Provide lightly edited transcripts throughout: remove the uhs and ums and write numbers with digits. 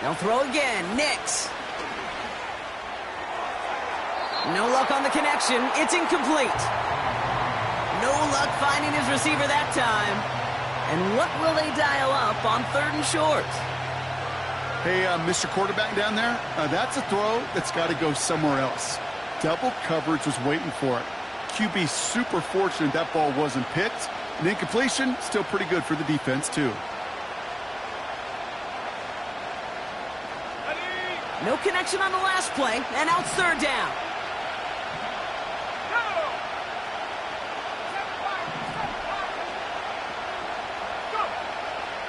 They'll throw again. Nix. No luck on the connection. It's incomplete. No luck finding his receiver that time. And what will they dial up on 3rd and short? Hey, Mr. Quarterback down there, that's a throw that's got to go somewhere else. Double coverage was waiting for it. QB super fortunate that ball wasn't picked. And incompletion, still pretty good for the defense, too. No connection on the last play, and now it's 3rd down.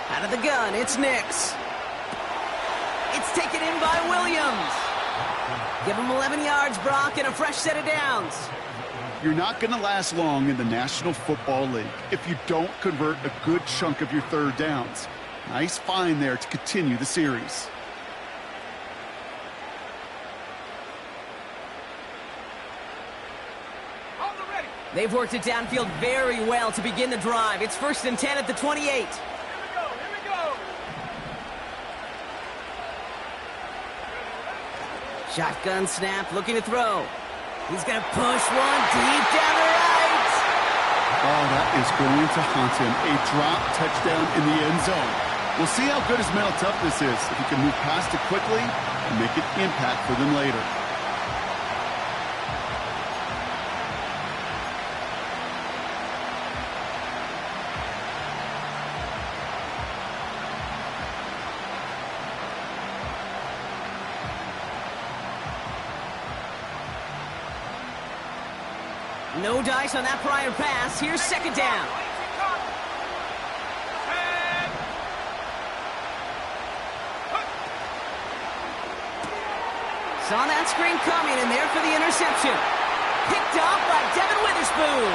Out of the gun, it's Nix. It's taken in by Williams. Give him 11 yards, Brock, and a fresh set of downs. You're not going to last long in the National Football League if you don't convert a good chunk of your 3rd downs. Nice find there to continue the series. They've worked it downfield very well to begin the drive. It's 1st and 10 at the 28. Here we go. Shotgun snap, looking to throw. He's going to push one deep down the right. Oh, that is going to haunt him. A drop touchdown in the end zone. We'll see how good his mental toughness is if he can move past it quickly and make an impact for them later. No dice on that prior pass. Here's 2nd down. Saw that screen coming, and there for the interception. Picked off by Devin Witherspoon.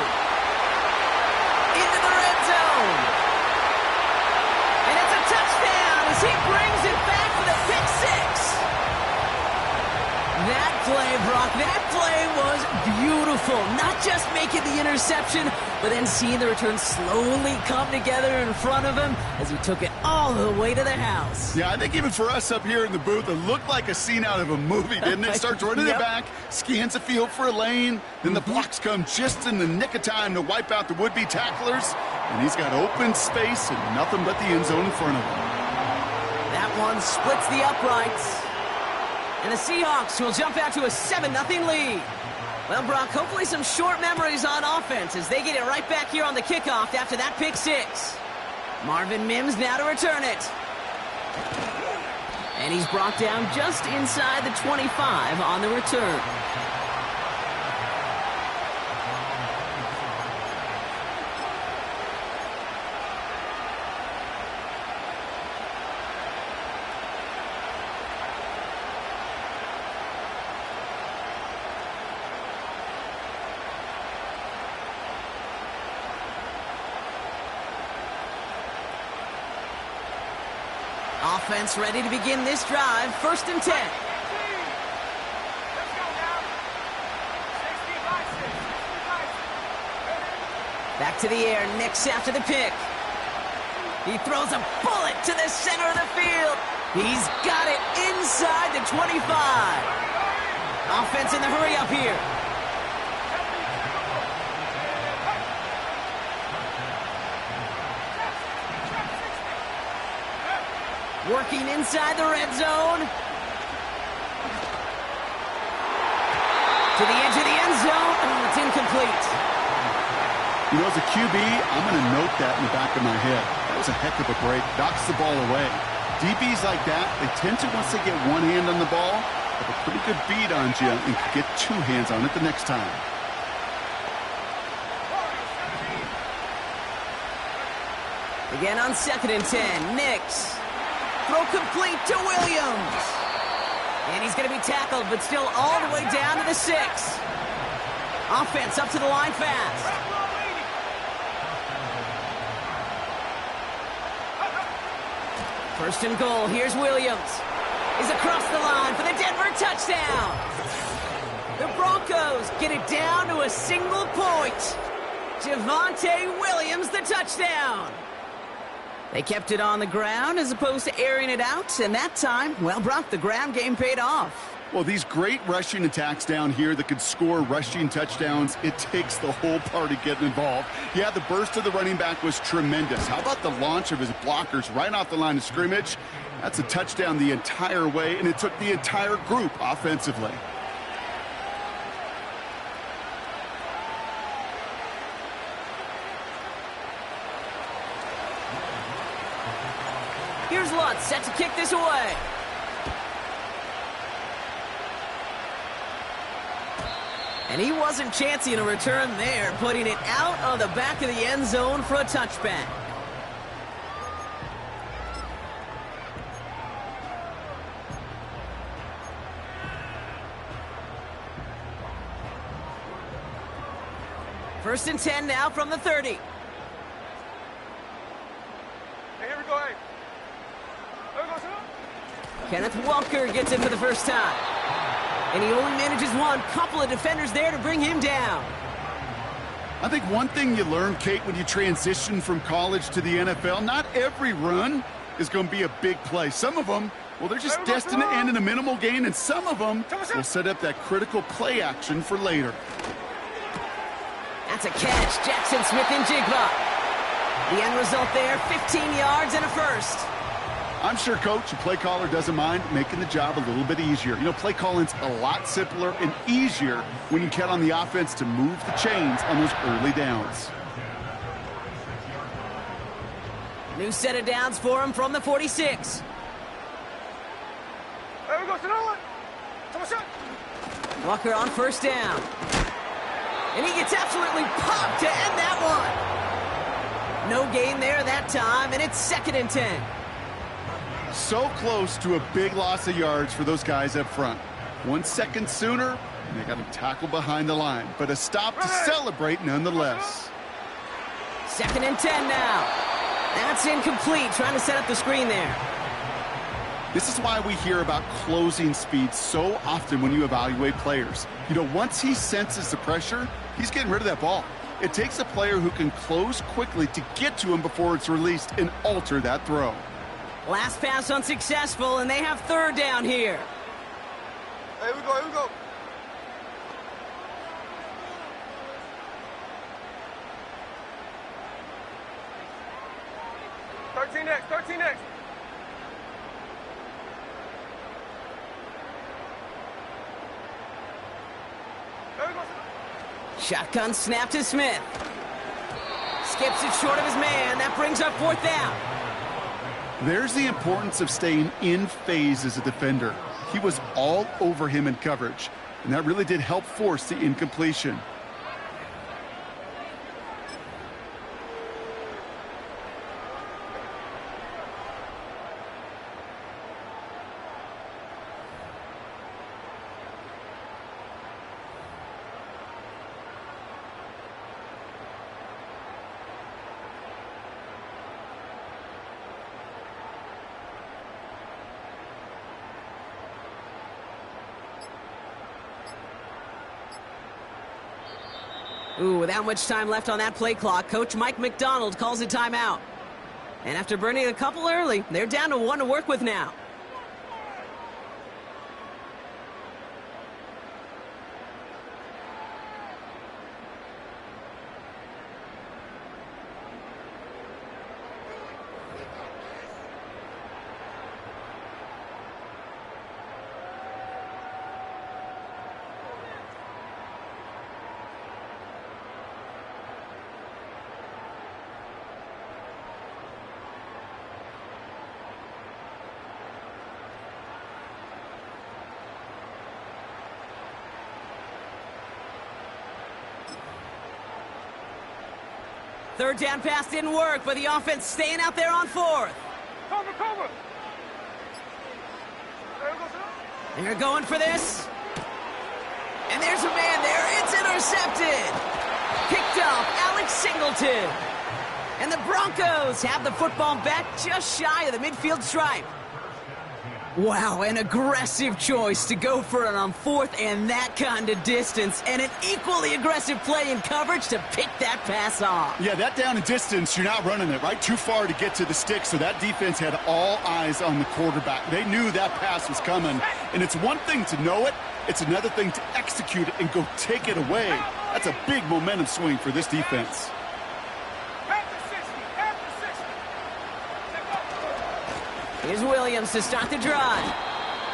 Into the red zone. And it's a touchdown as he brings it back for the pick 6. That play, Brock, that play was beautiful. Not just making the interception, but then seeing the return slowly come together in front of him as he took it all the way to the house. Yeah, I think even for us up here in the booth, it looked like a scene out of a movie, didn't it? Starts running it back, scans the field for a lane, then the blocks come just in the nick of time to wipe out the would-be tacklers, and he's got open space and nothing but the end zone in front of him. That one splits the uprights. And the Seahawks will jump out to a 7-0 lead. Well, Brock, hopefully some short memories on offense as they get it right back here on the kickoff after that pick 6. Marvin Mims now to return it. And he's brought down just inside the 25 on the return. Offense ready to begin this drive. 1st and 10. Back to the air. Nix after the pick. He throws a bullet to the center of the field. He's got it inside the 25. Offense in the hurry up here. Working inside the red zone. To the edge of the end zone. Oh, it's incomplete. You know, as a QB, I'm going to note that in the back of my head. That was a heck of a break. Knocks the ball away. DBs like that, they tend to, once they get one hand on the ball, have a pretty good beat on you and can get 2 hands on it the next time. Again on 2nd and 10. Nix. Throw complete to Williams. And he's going to be tackled, but still all the way down to the 6. Offense up to the line fast. First and goal. Here's Williams. He's across the line for the Denver touchdown. The Broncos get it down to a single point. Javonte Williams, the touchdown. They kept it on the ground as opposed to airing it out, and that time, well, Brock, the ground game paid off. Well, these great rushing attacks down here that could score rushing touchdowns, it takes the whole party getting involved. Yeah, the burst of the running back was tremendous. How about the launch of his blockers right off the line of scrimmage? That's a touchdown the entire way, and it took the entire group offensively. Here's Lutz, set to kick this away. And he wasn't chancing a return there, putting it out of the back of the end zone for a touchback. First and 10 now from the 30. Hey, here we go, hey. There we go, sir. Kenneth Walker gets in for the first time. And he only manages one. Couple of defenders there to bring him down. I think one thing you learn, Kate, when you transition from college to the NFL, not every run is going to be a big play. Some of them, well, they're just destined to end in a minimal gain, and some of them will set up that critical play action for later. That's a catch. Jackson Smith and Jigba. The end result there, 15 yards and a first. I'm sure, Coach, the play caller doesn't mind making the job a little bit easier. You know, play calling's a lot simpler and easier when you count on the offense to move the chains on those early downs. New set of downs for him from the 46. There we go, sir. Walker on first down. And he gets absolutely popped to end that one. No gain there that time, and it's 2nd and 10. So close to a big loss of yards for those guys up front. 1 second sooner, and they got him tackled behind the line. But a stop to celebrate nonetheless. 2nd and 10 now. That's incomplete, trying to set up the screen there. This is why we hear about closing speed so often when you evaluate players. You know, once he senses the pressure, he's getting rid of that ball. It takes a player who can close quickly to get to him before it's released and alter that throw. Last pass unsuccessful, and they have 3rd down here. Here we go, here we go. Thirteen next. There we go, sir. Shotgun snap to Smith. Skips it short of his man. That brings up 4th down. There's the importance of staying in phase as a defender. He was all over him in coverage, and that really did help force the incompletion. Ooh, without much time left on that play clock, Coach Mike McDonald calls a timeout. And after burning a couple early, they're down to 1 to work with now. Third down pass didn't work, but the offense staying out there on 4th. Cover. There we go, sir. They're going for this. And there's a man there. It's intercepted. Picked up Alex Singleton. And the Broncos have the football back just shy of the midfield stripe. Wow, an aggressive choice to go for it on fourth and that kind of distance, and an equally aggressive play in coverage to pick that pass off. Yeah, that down and distance, you're not running it, right? Too far to get to the stick, so that defense had all eyes on the quarterback. They knew that pass was coming, and it's one thing to know it, it's another thing to execute it and go take it away. That's a big momentum swing for this defense. Here's Williams to start the drive.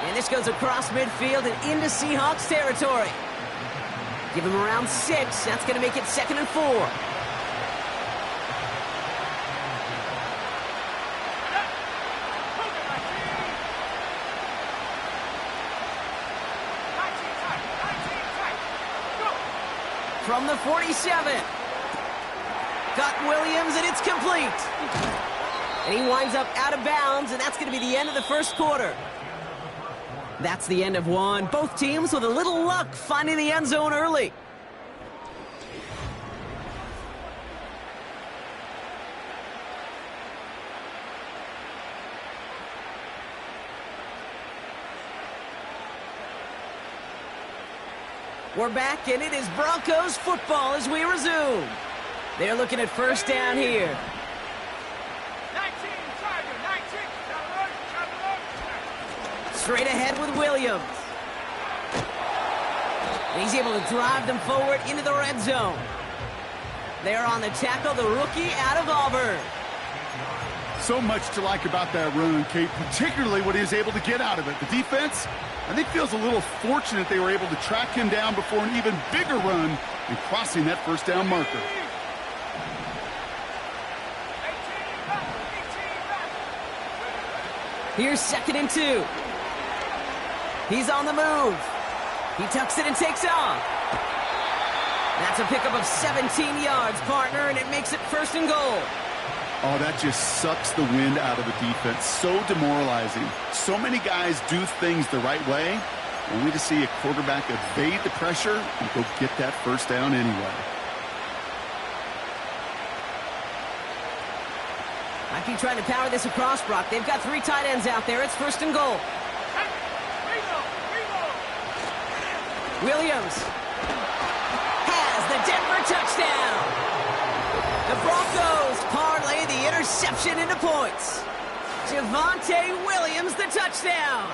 And this goes across midfield and into Seahawks territory. Give him around 6. That's going to make it 2nd and 4. From the 47. Got Williams, and it's complete. And he winds up out of bounds, and that's going to be the end of the first quarter. That's the end of one. Both teams with a little luck finding the end zone early. We're back, and it is Broncos football as we resume. They're looking at first down here. Straight ahead with Williams. And he's able to drive them forward into the red zone. They're on the tackle, the rookie out of Auburn. So much to like about that run, Kate, particularly what he was able to get out of it. The defense, I think, feels a little fortunate they were able to track him down before an even bigger run and crossing that first down marker. Here's 2nd and 2. He's on the move. He tucks it and takes off. That's a pickup of 17 yards, partner, and it makes it 1st and goal. Oh, that just sucks the wind out of the defense. So demoralizing. So many guys do things the right way, only to see a quarterback evade the pressure and go get that first down anyway. Might be trying to power this across, Brock. They've got 3 tight ends out there. It's 1st and goal. Williams has the Denver touchdown. The Broncos parlay the interception into points. Javonte Williams, the touchdown.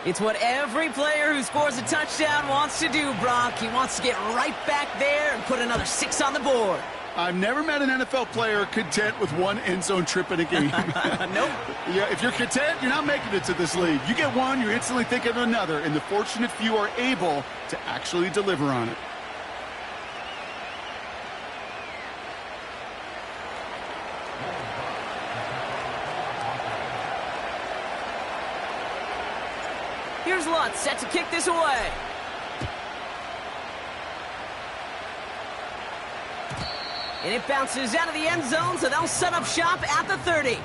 It's what every player who scores a touchdown wants to do, Brock. He wants to get right back there and put another 6 on the board. I've never met an NFL player content with one end zone trip in a game. Nope. Yeah, if you're content, you're not making it to this league. You get one, you're instantly thinking of another, and the fortunate few are able to actually deliver on it. Here's Lutz set to kick this away. And it bounces out of the end zone, so they'll set up shop at the 30.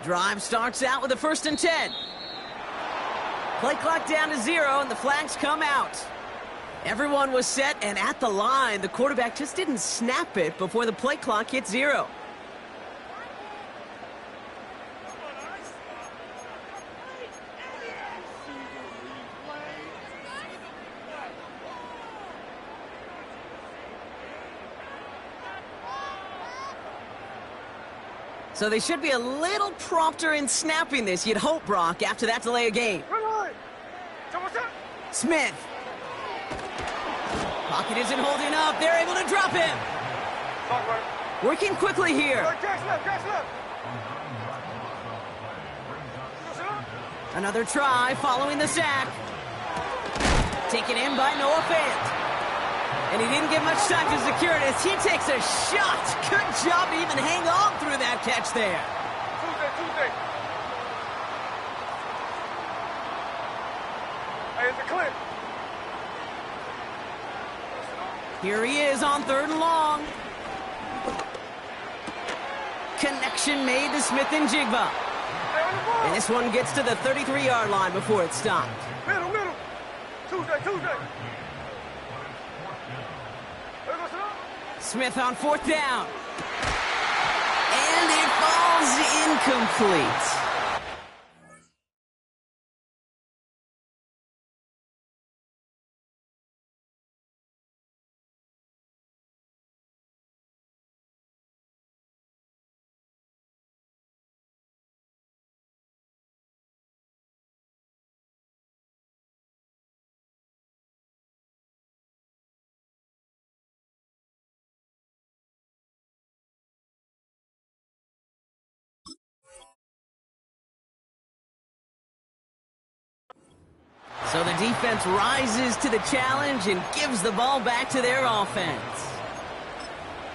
Drive starts out with a 1st and 10. Play clock down to 0, and the flags come out. Everyone was set and at the line. The quarterback just didn't snap it before the play clock hit 0. So they should be a little prompter in snapping this, you'd hope, Brock, after that delay of game. Smith. Pocket isn't holding up. They're able to drop him. Working quickly here. Another try following the sack. Taken in by Noah Fant. And he didn't get much time to secure it as he takes a shot. Good job to even hang on through that catch there. Tuesday. Hey, it's a clip. Here he is on 3rd and long. Connection made to Smith and Jigba. Hey, on the ball. And this one gets to the 33-yard line before it's stopped. Middle. Tuesday. Smith on 4th down. And it falls incomplete. So the defense rises to the challenge and gives the ball back to their offense.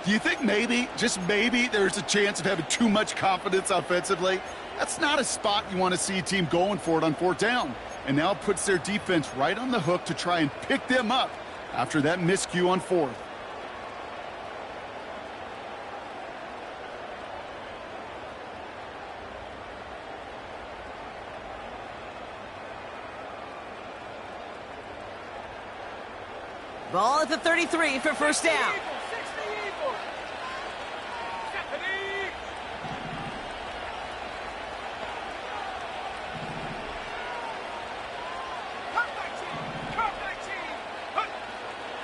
Do you think maybe, just maybe, there's a chance of having too much confidence offensively? That's not a spot you want to see a team going for it on 4th down. And now it puts their defense right on the hook to try and pick them up after that miscue on 4th. Ball at the 33 for 1st down.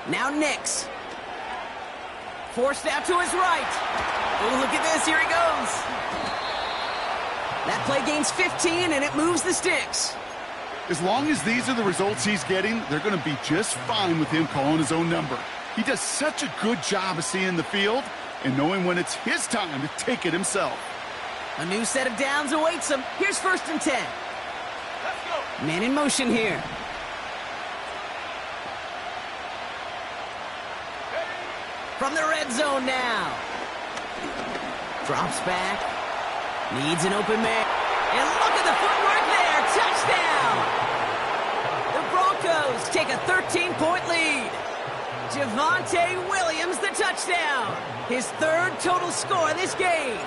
Now Nix. Forced out to his right. Oh, look at this. Here he goes. That play gains 15, and it moves the sticks. As long as these are the results he's getting, they're going to be just fine with him calling his own number. He does such a good job of seeing the field and knowing when it's his time to take it himself. A new set of downs awaits him. Here's 1st and 10. Let's go. Man in motion here. From the red zone now. Drops back. Needs an open man. And look at the footwork there. Touchdown! The Broncos take a 13-point lead. Javonte Williams the touchdown. His 3rd total score this game.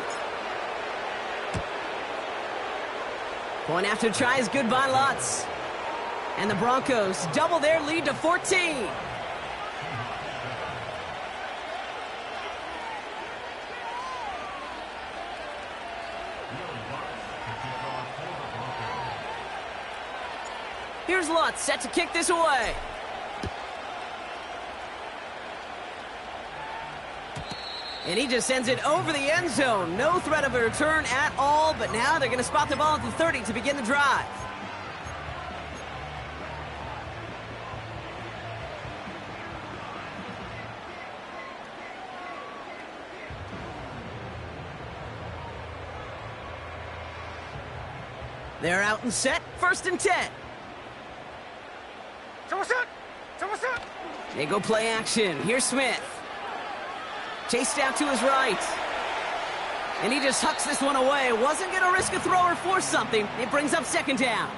Point after tries good by Lutz. And the Broncos double their lead to 14. Here's Lutz, set to kick this away. And he just sends it over the end zone. No threat of a return at all, but now they're going to spot the ball at the 30 to begin the drive. They're out and set, 1st and 10. They go play action. Here's Smith. Chased out to his right. And he just hucks this one away. Wasn't going to risk a throw or force something. It brings up 2nd down.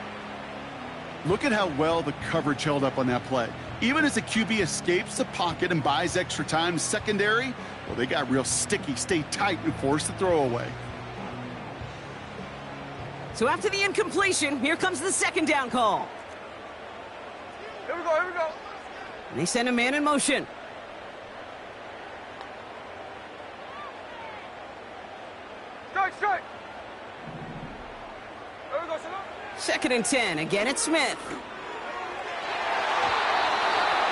Look at how well the coverage held up on that play. Even as the QB escapes the pocket and buys extra time in secondary, well, they got real sticky, stayed tight, and forced the throw away. So after the incompletion, here comes the 2nd down call. Here we go. And they send a man in motion. Strike. There we go, 2nd and 10. Again, it's Smith.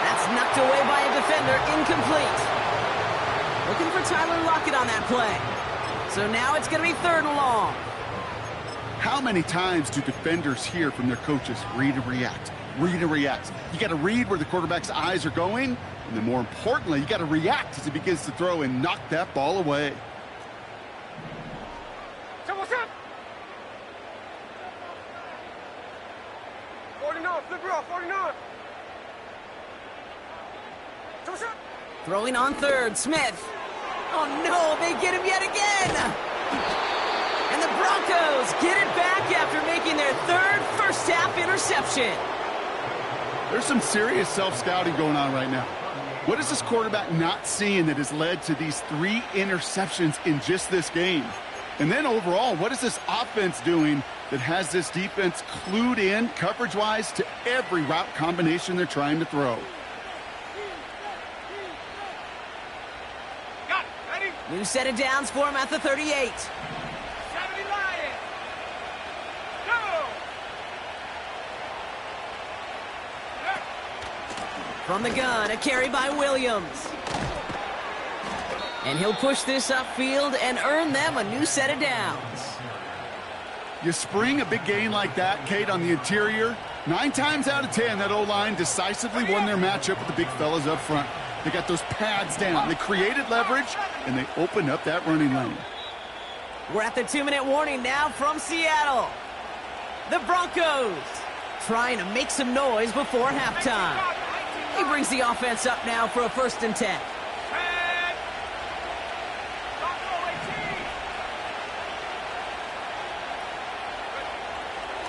That's knocked away by a defender. Incomplete. Looking for Tyler Lockett on that play. So now it's going to be 3rd and long. How many times do defenders hear from their coaches, read and react, read and react? You got to read where the quarterback's eyes are going, and then more importantly, you got to react as he begins to throw and knock that ball away. What's up? 49, flip it off, 49. Throwing on third, Smith. Oh no, they get him yet again! And the Broncos get it back after making their third first-half interception. There's some serious self-scouting going on right now. What is this quarterback not seeing that has led to these 3 interceptions in just this game? And then overall, what is this offense doing that has this defense clued in coverage-wise to every route combination they're trying to throw? New set of downs for him at the 38. From the gun, a carry by Williams. And he'll push this upfield and earn them a new set of downs. You spring a big gain like that, Kate, on the interior. 9 times out of 10, that O-line decisively won their matchup with the big fellas up front. They got those pads down. They created leverage, and they opened up that running lane. We're at the 2-minute warning now from Seattle. The Broncos trying to make some noise before halftime. He brings the offense up now for a 1st and 10.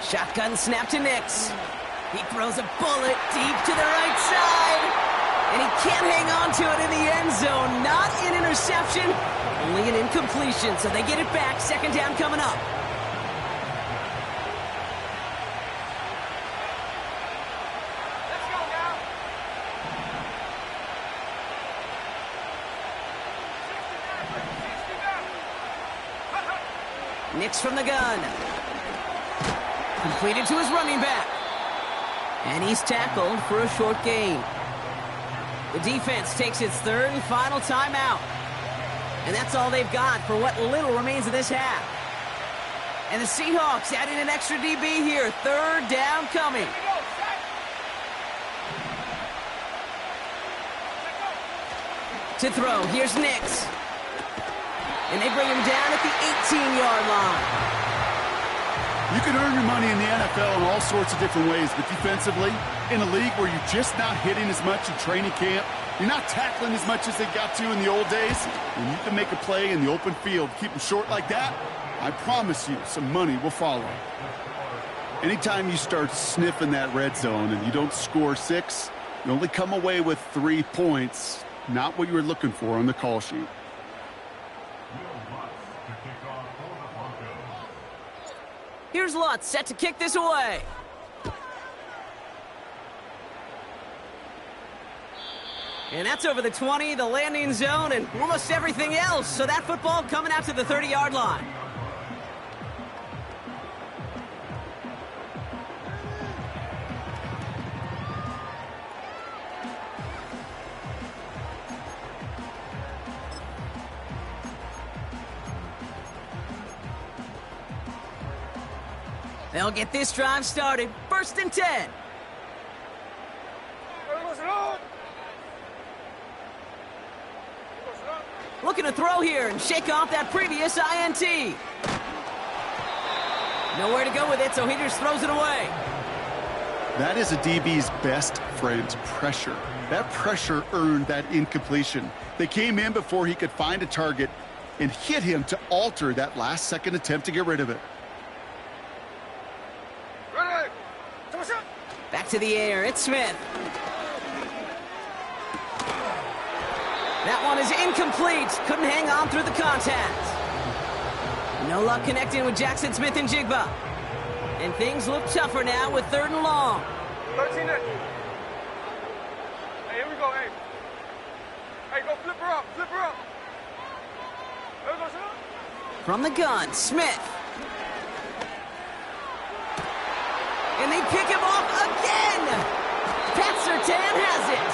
Shotgun snap to Nix. He throws a bullet deep to the right side. And he can't hang on to it in the end zone. Not an interception, only an incompletion. So they get it back. 2nd down coming up. Let's go now. 69. Nix from the gun. Completed to his running back. And he's tackled for a short gain. The defense takes its 3rd and final timeout. And that's all they've got for what little remains of this half. And the Seahawks adding an extra DB here. 3rd down coming. To throw, here's Nix. And they bring him down at the 18-yard line. You can earn your money in the NFL in all sorts of different ways, but defensively, in a league where you're just not hitting as much in training camp, you're not tackling as much as they got to in the old days, when you can make a play in the open field, keep them short like that, I promise you some money will follow. Anytime you start sniffing that red zone and you don't score 6, you only come away with 3 points, not what you were looking for on the call sheet. Here's Lutz set to kick this away. And that's over the 20, the landing zone, and almost everything else. So that football coming out to the 30-yard line. They'll get this drive started. 1st and 10. Looking to throw here and shake off that previous INT. Nowhere to go with it, so he just throws it away. That is a DB's best friend, pressure. That pressure earned that incompletion. They came in before he could find a target and hit him to alter that last-second attempt to get rid of it. Back to the air, it's Smith. That one is incomplete. Couldn't hang on through the contact. No luck connecting with Jackson Smith and Jigba. And things look tougher now with 3rd and long. 13 it. Hey, here we go, hey. Hey, go flip her up, flip her up. There we go, son. From the gun, Smith. And they pick him off again. Pat Surtain has it.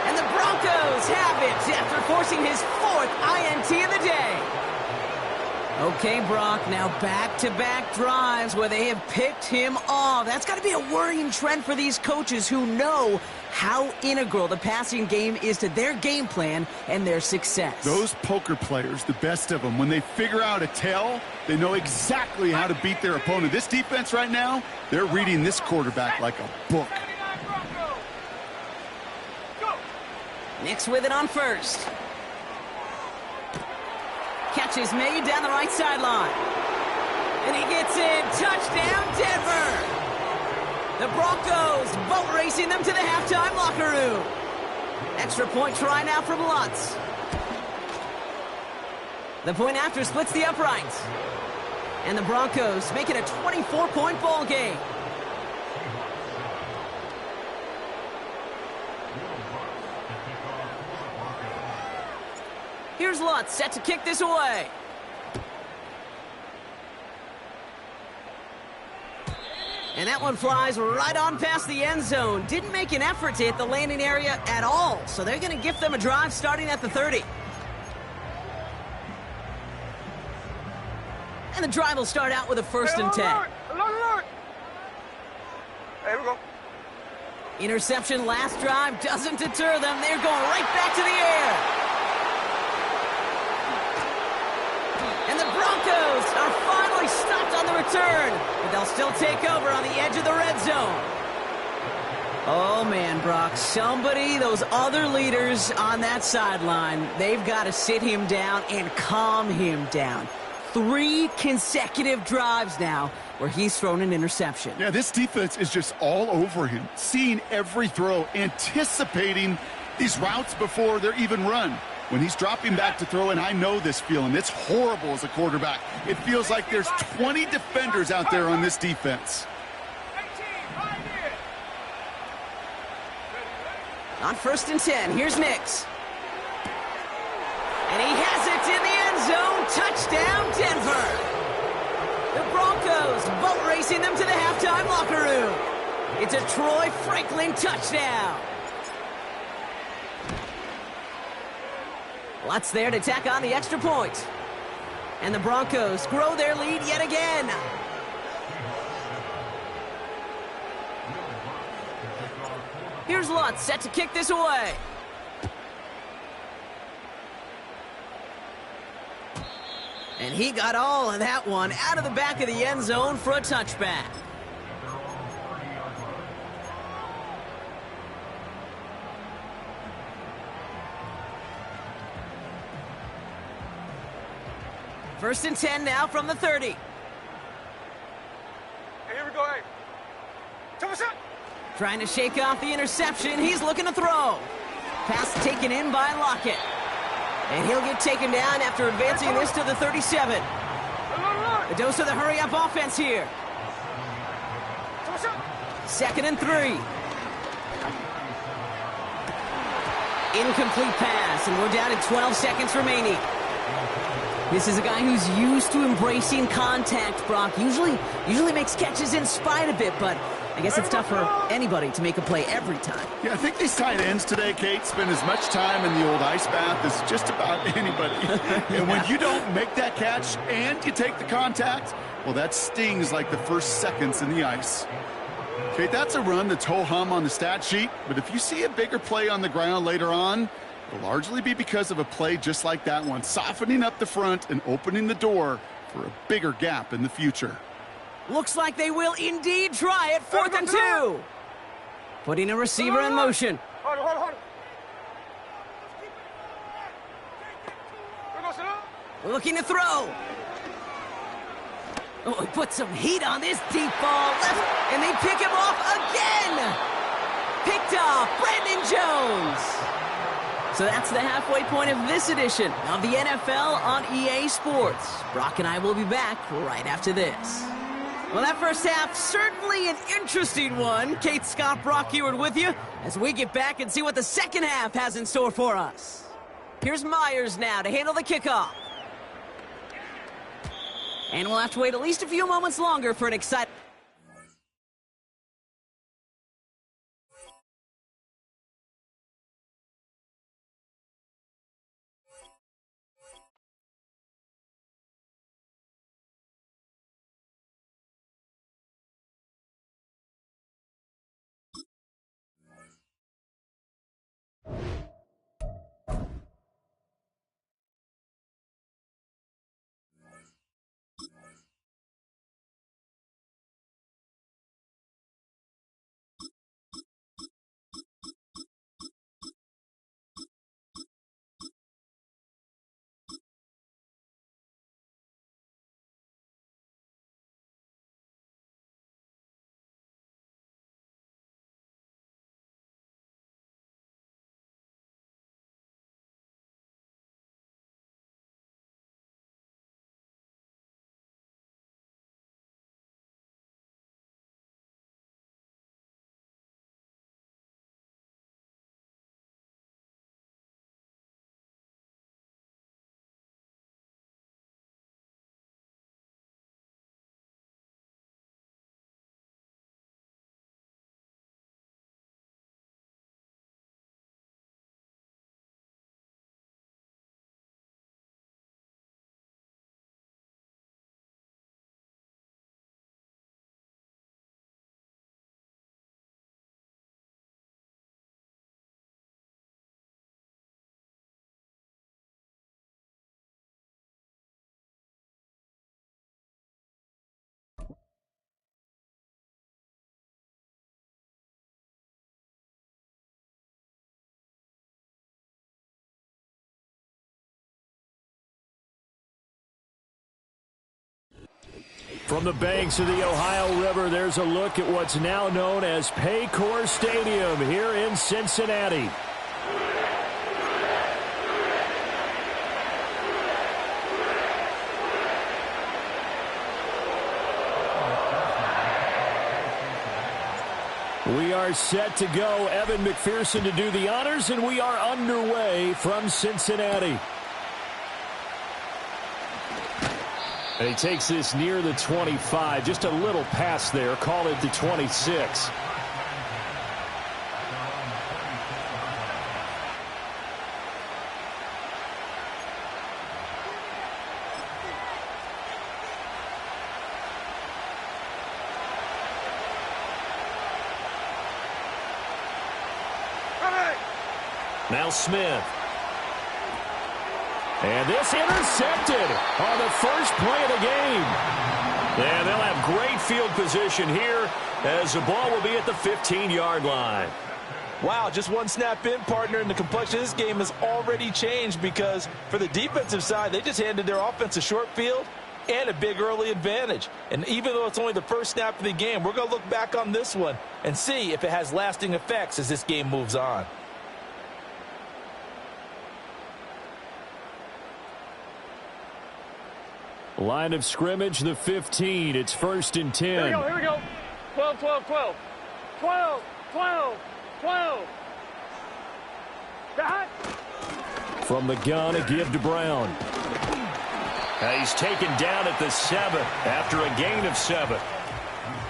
And the Broncos have it after forcing his 4th INT of the day. Okay, Brock, now back-to-back drives where they have picked him off. That's got to be a worrying trend for these coaches who know how integral the passing game is to their game plan and their success. Those poker players, the best of them, when they figure out a tell, they know exactly how to beat their opponent. This defense right now, they're reading this quarterback like a book. Nix with it on first. Catch is made down the right sideline. And he gets in. Touchdown, Denver! The Broncos boat racing them to the halftime locker room. Extra point try now from Lutz. The point after splits the uprights. And the Broncos make it a 24-point ball game. Here's Lutz set to kick this away. And that one flies right on past the end zone. Didn't make an effort to hit the landing area at all. So they're going to gift them a drive starting at the 30. And the drive will start out with a 1st and 10. Here we go. Interception last drive doesn't deter them. They're going right back to the air. And the Broncos are finally stopped on the return, but they'll still take over on the edge of the red zone. Oh, man, Brock, those other leaders on that sideline, they've got to sit him down and calm him down. 3 consecutive drives now where he's thrown an interception. Yeah, this defense is just all over him, seeing every throw, anticipating these routes before they're even run. When he's dropping back to throw, and I know this feeling, it's horrible as a quarterback. It feels like there's 20 defenders out there on this defense. On 1st and 10, here's Nix. And he has it in the end zone. Touchdown, Denver. The Broncos boat racing them to the halftime locker room. It's a Troy Franklin touchdown. Lutz there to tack on the extra point. And the Broncos grow their lead yet again. Here's Lutz set to kick this away. And he got all of that one out of the back of the end zone for a touchback. First and 10 now from the 30. Hey, here we go, hey. Trying to shake off the interception. He's looking to throw. Pass taken in by Lockett. And he'll get taken down after advancing this to the 37. A dose of the hurry-up offense here. 2nd and 3. Incomplete pass, and we're down to 12 seconds remaining. This is a guy who's used to embracing contact, Brock. Usually makes catches in spite of it, but I guess it's tough for anybody to make a play every time. Yeah, I think these tight ends today, Kate, spend as much time in the old ice bath as just about anybody. And when you don't make that catch and you take the contact, well, that stings like the first seconds in the ice. Kate, that's a run that's ho-hum on the stat sheet, but if you see a bigger play on the ground later on, it'll largely be because of a play just like that one, softening up the front and opening the door for a bigger gap in the future. Looks like they will indeed try it. 4th and 2. Putting a receiver in motion. Hold. Looking to throw. Oh, he put some heat on this deep ball. Left, and they pick him off again. Picked off Brandon Jones. So that's the halfway point of this edition of the NFL on EA Sports. Brock and I will be back right after this. Well, that first half, certainly an interesting one. Kate, Scott, Brock Eward with you as we get back and see what the second half has in store for us. Here's Myers now to handle the kickoff. And we'll have to wait at least a few moments longer for an exciting... From the banks of the Ohio River, there's a look at what's now known as Paycor Stadium here in Cincinnati. We are set to go. Evan McPherson to do the honors, and we are underway from Cincinnati. And he takes this near the 25. Just a little pass there. Call it the 26. Now Smith. And this intercepted on the first play of the game. And they'll have great field position here as the ball will be at the 15-yard line. Wow, just one snap in, partner, and the complexion of this game has already changed because for the defensive side, they just handed their offense a short field and a big early advantage. And even though it's only the first snap of the game, we're going to look back on this one and see if it has lasting effects as this game moves on. Line of scrimmage, the 15. It's 1st and 10. Here we go, here we go. 12, 12, 12. 12, 12, 12. Back. From the gun, a give to Brown. He's taken down at the 7 after a gain of 7.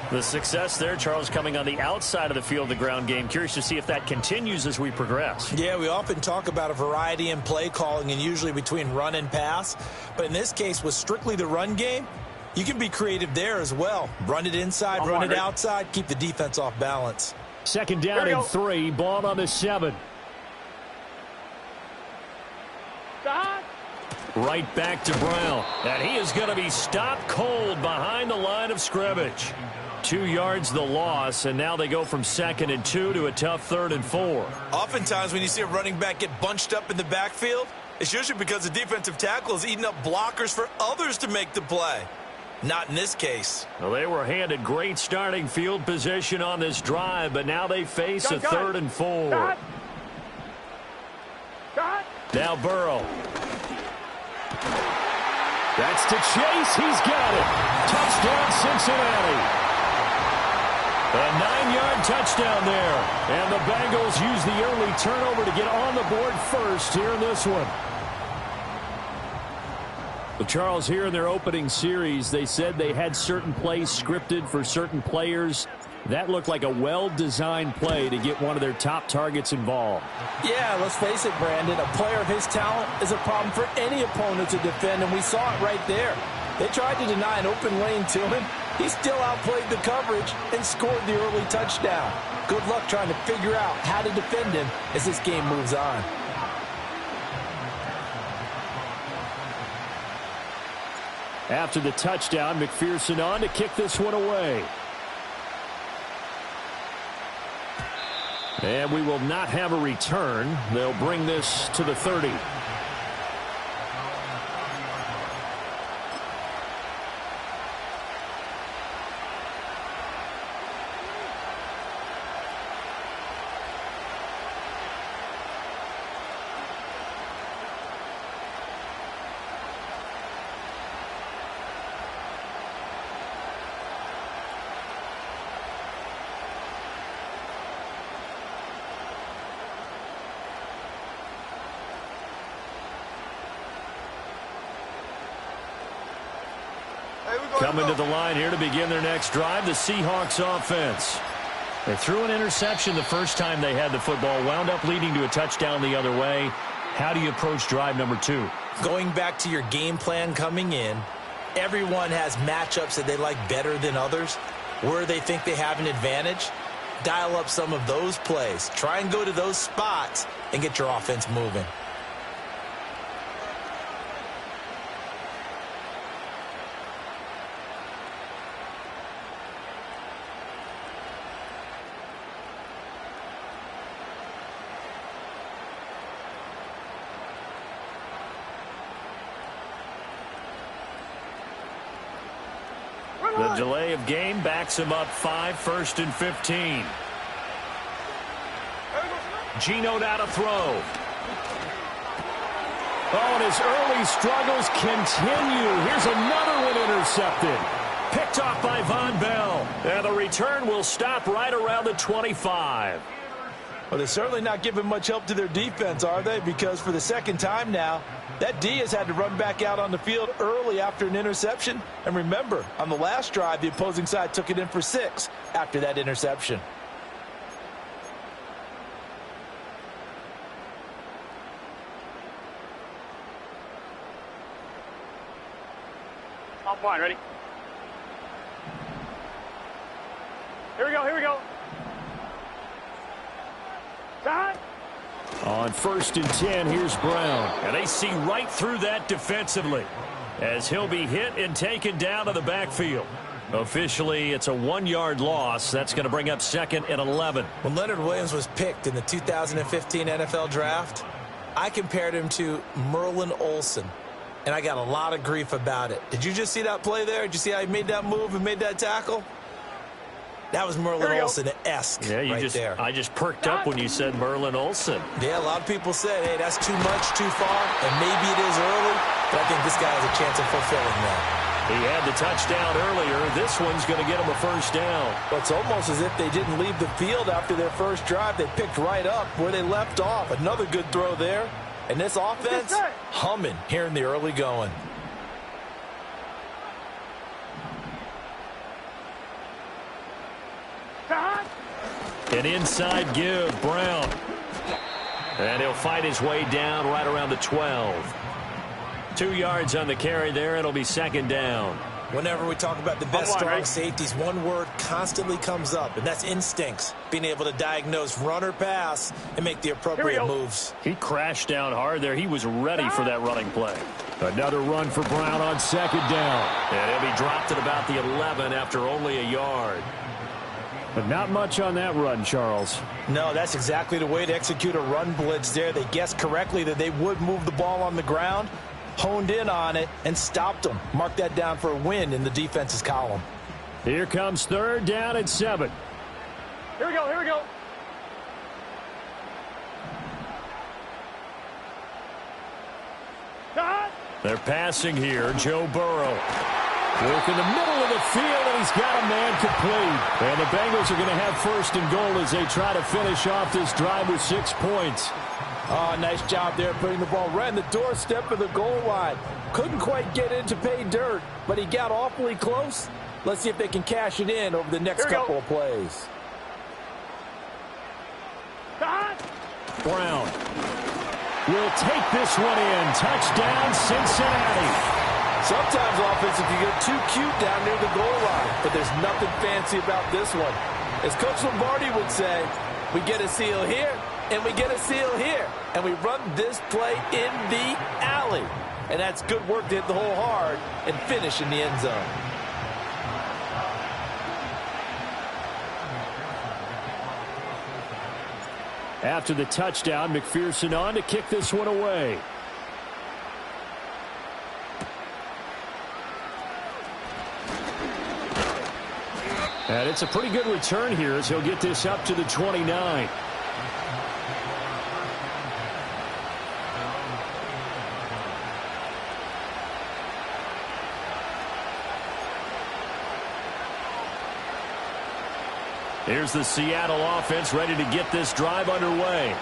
The success there, Charles, coming on the outside of the field, the ground game. Curious to see if that continues as we progress. Yeah, we often talk about a variety in play calling and usually between run and pass. But in this case, with strictly the run game, you can be creative there as well. Run it inside, run it outside, keep the defense off balance. 2nd down and 3, ball on the 7. Right back to Brown. And he is going to be stopped cold behind the line of scrimmage. 2 yards the loss, and now they go from 2nd and 2 to a tough 3rd and 4. Oftentimes when you see a running back get bunched up in the backfield, it's usually because the defensive tackle is eating up blockers for others to make the play. Not in this case. Well, they were handed great starting field position on this drive, but now they face a 3rd and 4. Now Burrow. That's to Chase. He's got it. Touchdown, Cincinnati. A 9-yard touchdown there. And the Bengals use the early turnover to get on the board first here in this one. But Charles, here in their opening series, they said they had certain plays scripted for certain players. That looked like a well-designed play to get one of their top targets involved. Yeah, let's face it, Brandon. A player of his talent is a problem for any opponent to defend, and we saw it right there. They tried to deny an open lane to him. He still outplayed the coverage and scored the early touchdown. Good luck trying to figure out how to defend him as this game moves on. After the touchdown, McPherson on to kick this one away. And we will not have a return. They'll bring this to the 30. Coming to the line here to begin their next drive, the Seahawks offense. They threw an interception the first time they had the football, wound up leading to a touchdown the other way. How do you approach drive number 2? Going back to your game plan coming in, everyone has matchups that they like better than others. Where they think they have an advantage, dial up some of those plays. Try and go to those spots and get your offense moving. delay of game backs him up 5, 1st and 15. Geno now to throw. Oh, and his early struggles continue. Here's another one intercepted. Picked off by Von Bell. And the return will stop right around the 25. Well, they're certainly not giving much help to their defense, are they? Because for the second time now, that D has had to run back out on the field early after an interception. And remember, on the last drive, the opposing side took it in for 6 after that interception. Top line, ready? Here we go, here we go. Time. On 1st and 10, here's Brown. And they see right through that defensively as he'll be hit and taken down to the backfield. Officially, it's a 1-yard loss. That's going to bring up 2nd and 11. When Leonard Williams was picked in the 2015 NFL Draft, I compared him to Merlin Olsen, and I got a lot of grief about it. Did you just see that play there? Did you see how he made that move and made that tackle? That was Merlin Olsen-esque there. I just perked up when you said Merlin Olsen. Yeah, a lot of people said, hey, that's too much, too far, and maybe it is early, but I think this guy has a chance of fulfilling that. He had the touchdown earlier. This one's going to get him a 1st down. Well, it's almost as if they didn't leave the field after their first drive. They picked right up where they left off. Another good throw there. And this offense, humming here in the early going. An inside give, Brown. And he'll fight his way down right around the 12. 2 yards on the carry there. It'll be 2nd down. Whenever we talk about the best strong safeties, one word constantly comes up, and that's instincts. Being able to diagnose run or pass and make the appropriate moves. He crashed down hard there. He was ready for that running play. Another run for Brown on 2nd down. And he'll be dropped at about the 11 after only a yard. But not much on that run, Charles. No, that's exactly the way to execute a run blitz there. They guessed correctly that they would move the ball on the ground, honed in on it, and stopped them. Mark that down for a win in the defense's column. Here comes 3rd down and 7. Here we go, here we go. They're passing here. Joe Burrow. Work in the middle of the field, and he's got a man complete. And the Bengals are going to have 1st and goal as they try to finish off this drive with 6 points. Oh, nice job there putting the ball right in the doorstep of the goal line. Couldn't quite get in to pay dirt, but he got awfully close. Let's see if they can cash it in over the next couple of plays. Brown will take this one in. Touchdown, Cincinnati. Sometimes offense, if you get too cute down near the goal line, but there's nothing fancy about this one. As Coach Lombardi would say, we get a seal here, and we get a seal here, and we run this play in the alley. And that's good work to hit the hole hard and finish in the end zone. After the touchdown, McPherson on to kick this one away. And it's a pretty good return here as he'll get this up to the 29. Here's the Seattle offense ready to get this drive underway.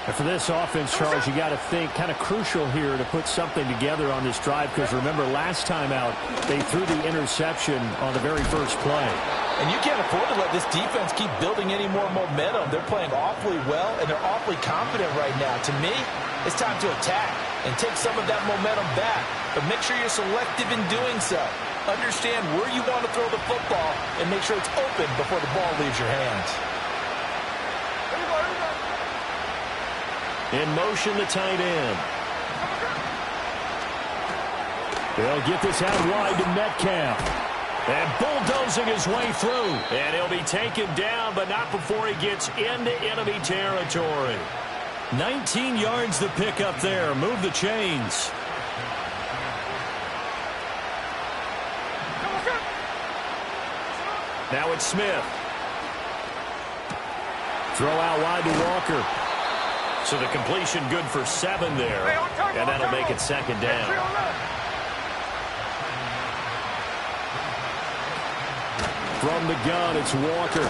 And for this offense, Charles, you got to think kind of crucial here to put something together on this drive because remember last time out they threw the interception on the very first play. And you can't afford to let this defense keep building any more momentum. They're playing awfully well, and they're awfully confident right now. To me, it's time to attack and take some of that momentum back. But make sure you're selective in doing so. Understand where you want to throw the football and make sure it's open before the ball leaves your hands. In motion, the tight end. They'll get this out wide to Metcalf. And bulldozing his way through. And he'll be taken down, but not before he gets into enemy territory. 19 yards to pick up there. Move the chains. Now it's Smith. Throw out wide to Walker. So the completion good for 7 there. And that'll make it second down. From the gun, it's Walker.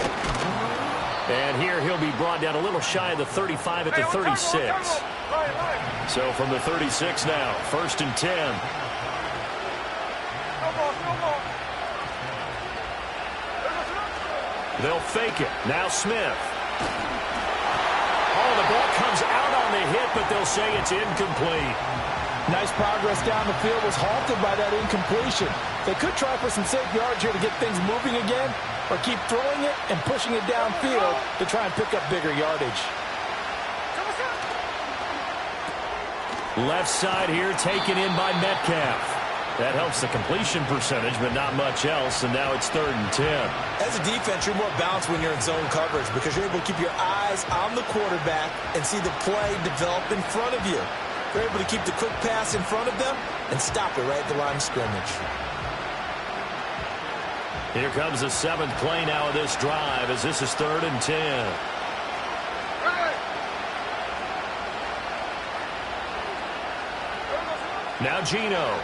And here he'll be brought down a little shy of the 35 at the 36. So from the 36 now, 1st and 10. They'll fake it. Now Smith. Oh, the ball comes out on the hit, but they'll say it's incomplete. Nice progress down the field, was halted by that incompletion. They could try for some safe yards here to get things moving again, or keep throwing it and pushing it downfield to try and pick up bigger yardage. Left side here taken in by Metcalf. That helps the completion percentage, but not much else, and now it's 3rd and 10. As a defense, you're more balanced when you're in zone coverage because you're able to keep your eyes on the quarterback and see the play develop in front of you. You're able to keep the quick pass in front of them and stop it right at the line of scrimmage. Here comes the 7th play now of this drive as this is 3rd and 10. Now Geno.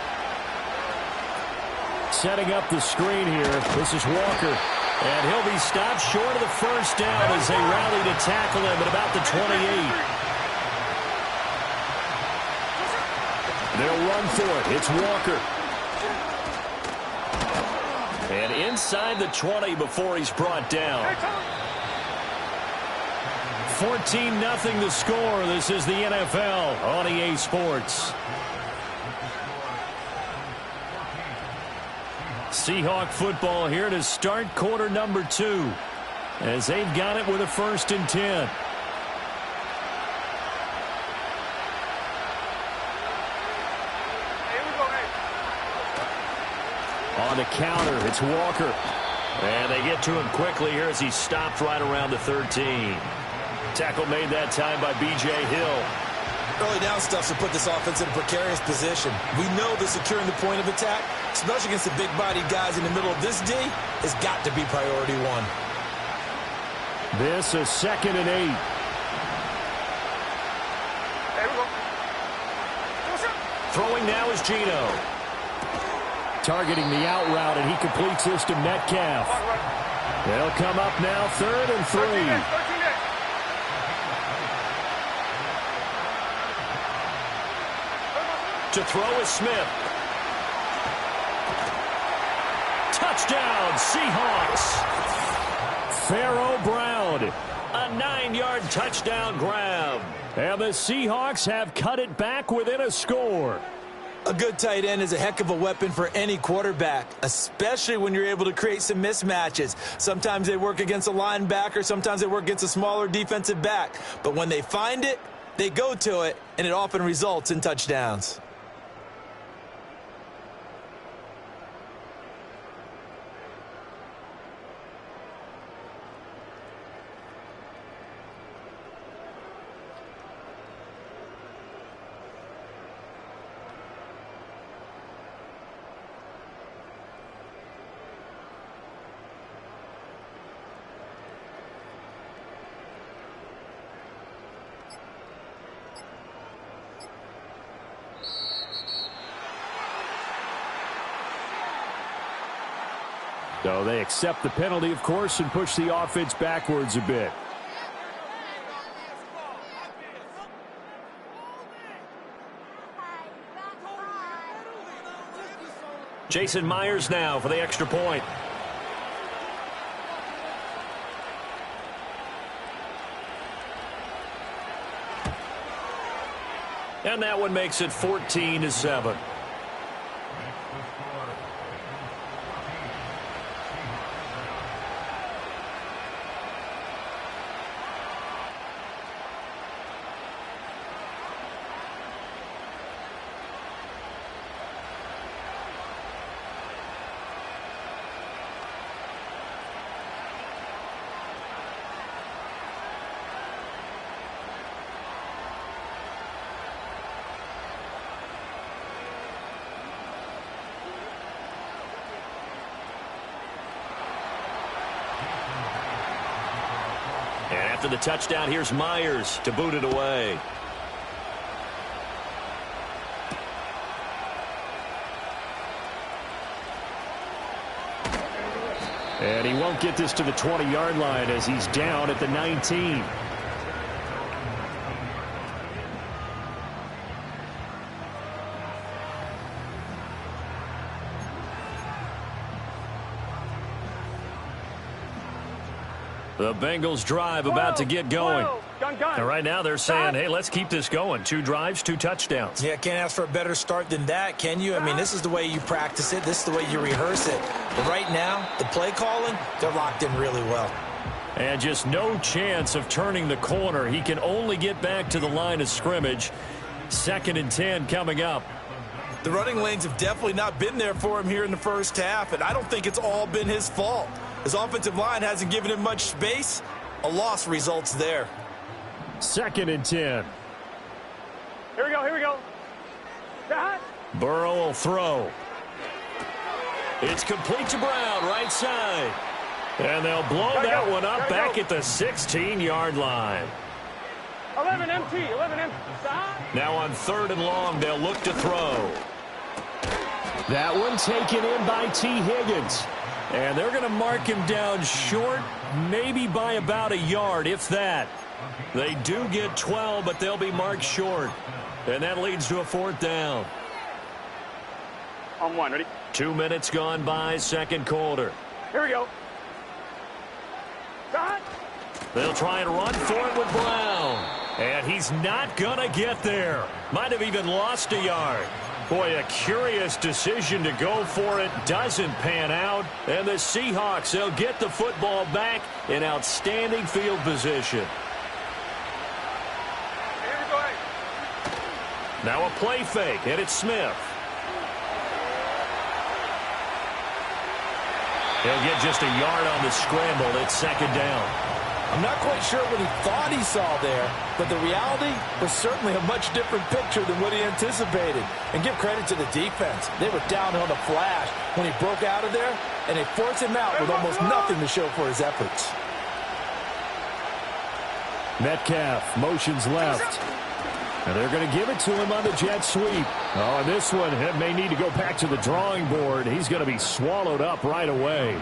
Setting up the screen here. This is Walker. And he'll be stopped short of the 1st down as they rally to tackle him at about the 28. They'll run for it. It's Walker. And inside the 20 before he's brought down. 14-0 the score. This is the NFL on EA Sports. Seahawk football here to start quarter number 2 as they've got it with a 1st and 10. On the counter, it's Walker. And they get to him quickly here as he's stopped right around the 13. Tackle made that time by B.J. Hill. Early down stuff to put this offense in a precarious position. We know that securing the point of attack, especially against the big-bodied guys in the middle of this D, has got to be priority 1. This is 2nd and 8. Throwing now is Geno. Targeting the out route, and he completes this to Metcalf. They'll come up now 3rd and 3. To throw is Smith. Touchdown, Seahawks. Pharaoh Brown, a 9-yard touchdown grab. And the Seahawks have cut it back within a score. A good tight end is a heck of a weapon for any quarterback, especially when you're able to create some mismatches. Sometimes they work against a linebacker, sometimes they work against a smaller defensive back. But when they find it, they go to it, and it often results in touchdowns. So they accept the penalty, of course, and push the offense backwards a bit. Jason Myers now for the extra point. And that one makes it 14-7. And after the touchdown, here's Myers to boot it away. And he won't get this to the 20-yard line as he's down at the 19. The Bengals drive about to get going. And right now they're saying, hey, let's keep this going. 2 drives, 2 touchdowns. Yeah, can't ask for a better start than that, can you? I mean, this is the way you practice it. This is the way you rehearse it. But right now, the play calling, they're locked in really well. And just no chance of turning the corner. He can only get back to the line of scrimmage. 2nd and 10 coming up. The running lanes have definitely not been there for him here in the first half, and I don't think it's all been his fault. His offensive line hasn't given him much space. A loss results there. 2nd and 10. Here we go, here we go. Burrow will throw. It's complete to Brown, right side. And they'll blow that one up back at the 16-yard line. 11 empty, 11 empty. Now on 3rd and long, they'll look to throw. That one taken in by T. Higgins. And they're going to mark him down short, maybe by about a yard, if that. They do get 12, but they'll be marked short. And that leads to a 4th down. On 1, ready? 2 minutes gone by, 2nd quarter. Here we go. They'll try and run for it with Brown. And he's not going to get there. Might have even lost a yard. Boy, a curious decision to go for it. Doesn't pan out. And the Seahawks, they'll get the football back in outstanding field position. Now a play fake, and it's Smith. He'll get just a yard on the scramble. It's 2nd down. I'm not quite sure what he thought he saw there, but the reality was certainly a much different picture than what he anticipated. And give credit to the defense. They were down on a flash when he broke out of there, and they forced him out with almost nothing to show for his efforts. Metcalf motions left. And they're going to give it to him on the jet sweep. Oh, and this one may need to go back to the drawing board. He's going to be swallowed up right away.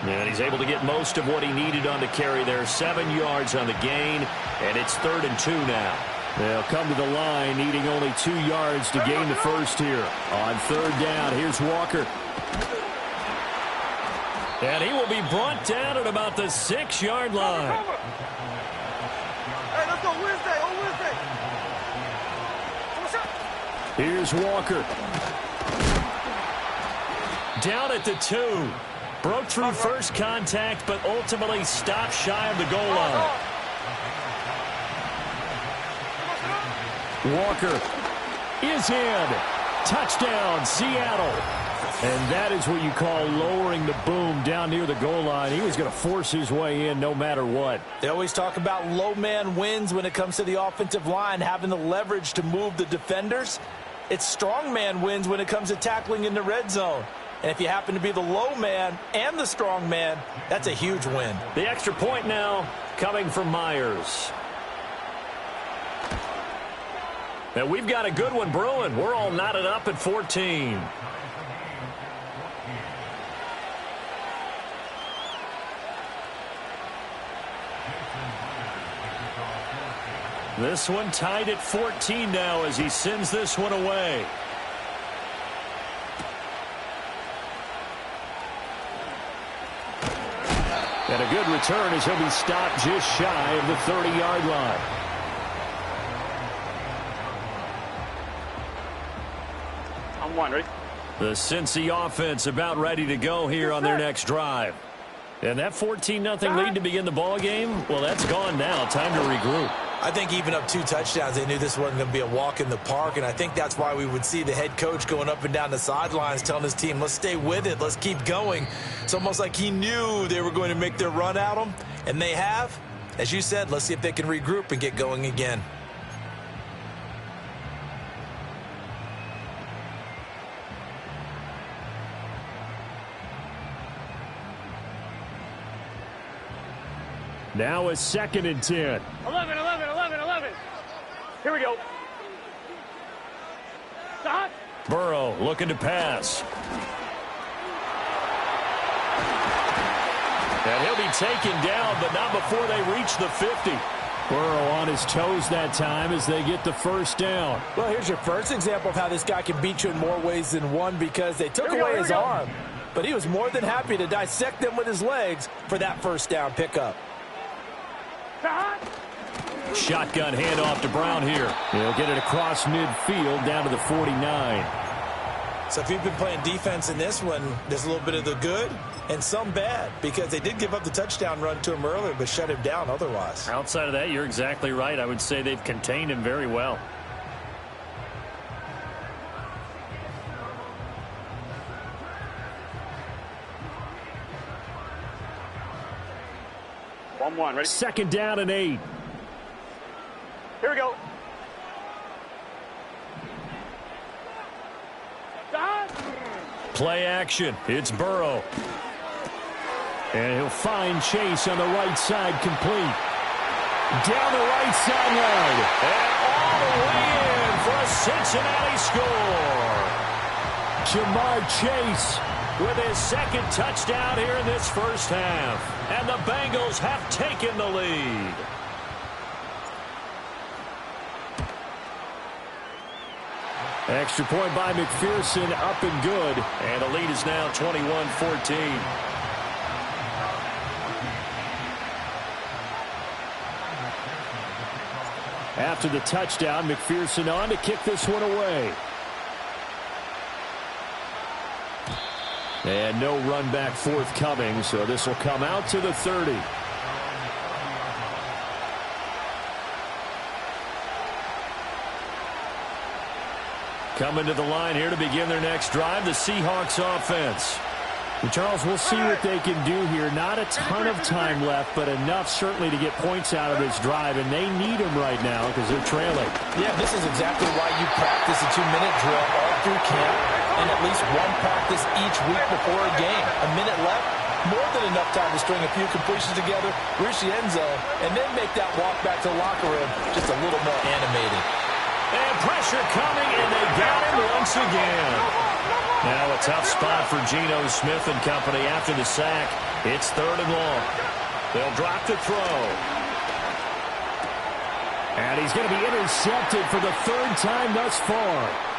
And he's able to get most of what he needed on the carry there. 7 yards on the gain, and it's 3rd and 2 now. They'll come to the line, needing only 2 yards to gain the first here. On 3rd down, here's Walker. And he will be brought down at about the 6-yard line. Hey, let's go Wednesday, on Wednesday. Here's Walker. Down at the 2. Broke through first contact, but ultimately stopped shy of the goal line. Walker is in. Touchdown, Seattle. And that is what you call lowering the boom down near the goal line. He was going to force his way in no matter what. They always talk about low man wins when it comes to the offensive line, having the leverage to move the defenders. It's strong man wins when it comes to tackling in the red zone. And if you happen to be the low man and the strong man, that's a huge win. The extra point now coming from Myers. And we've got a good one brewing. We're all knotted up at 14. This one tied at 14 now as he sends this one away. And a good return as he'll be stopped just shy of the 30-yard line. On 1, ready? The Cincy offense about ready to go here on their next drive. And that 14-0 lead to begin the ball game, well, that's gone now. Time to regroup. I think even up 2 touchdowns, they knew this wasn't going to be a walk in the park, and I think that's why we would see the head coach going up and down the sidelines telling his team, let's stay with it, let's keep going. It's almost like he knew they were going to make their run at him, and they have. As you said, let's see if they can regroup and get going again. Now a 2nd and 10. 11, 11, 11, 11. Here we go. Stop. Burrow looking to pass. And he'll be taken down, but not before they reach the 50. Burrow on his toes that time as they get the first down. Well, here's your first example of how this guy can beat you in more ways than one, because they took away his arm, but he was more than happy to dissect them with his legs for that first down pickup. Shotgun handoff to Brown here. He'll get it across midfield down to the 49. So if you've been playing defense in this one, there's a little bit of the good and some bad, because they did give up the touchdown run to him earlier but shut him down otherwise. Outside of that, you're exactly right. I would say they've contained him very well. One, ready? 2nd down and 8. Here we go. Stop. Play action. It's Burrow. And he'll find Chase on the right side, complete. Down the right sideline. And all the way in for a Cincinnati score. Jamar Chase with his 2nd touchdown here in this first half. And the Bengals have taken the lead. Extra point by McPherson, up and good. And the lead is now 21-14. After the touchdown, McPherson on to kick this one away. And no run back forthcoming, so this will come out to the 30. Coming to the line here to begin their next drive, the Seahawks offense. And Charles, we'll see what they can do here. Not a ton of time left, but enough certainly to get points out of this drive, and they need them right now because they're trailing. Yeah, this is exactly why you practice a 2-minute drill all through camp and at least one practice each week before a game. A minute left, more than enough time to string a few completions together, reach the end zone, and then make that walk back to the locker room just a little more animated. And pressure coming, and they got him once again. Now a tough spot for Geno Smith and company after the sack. It's 3rd and long. They'll drop to throw. And he's going to be intercepted for the 3rd time thus far.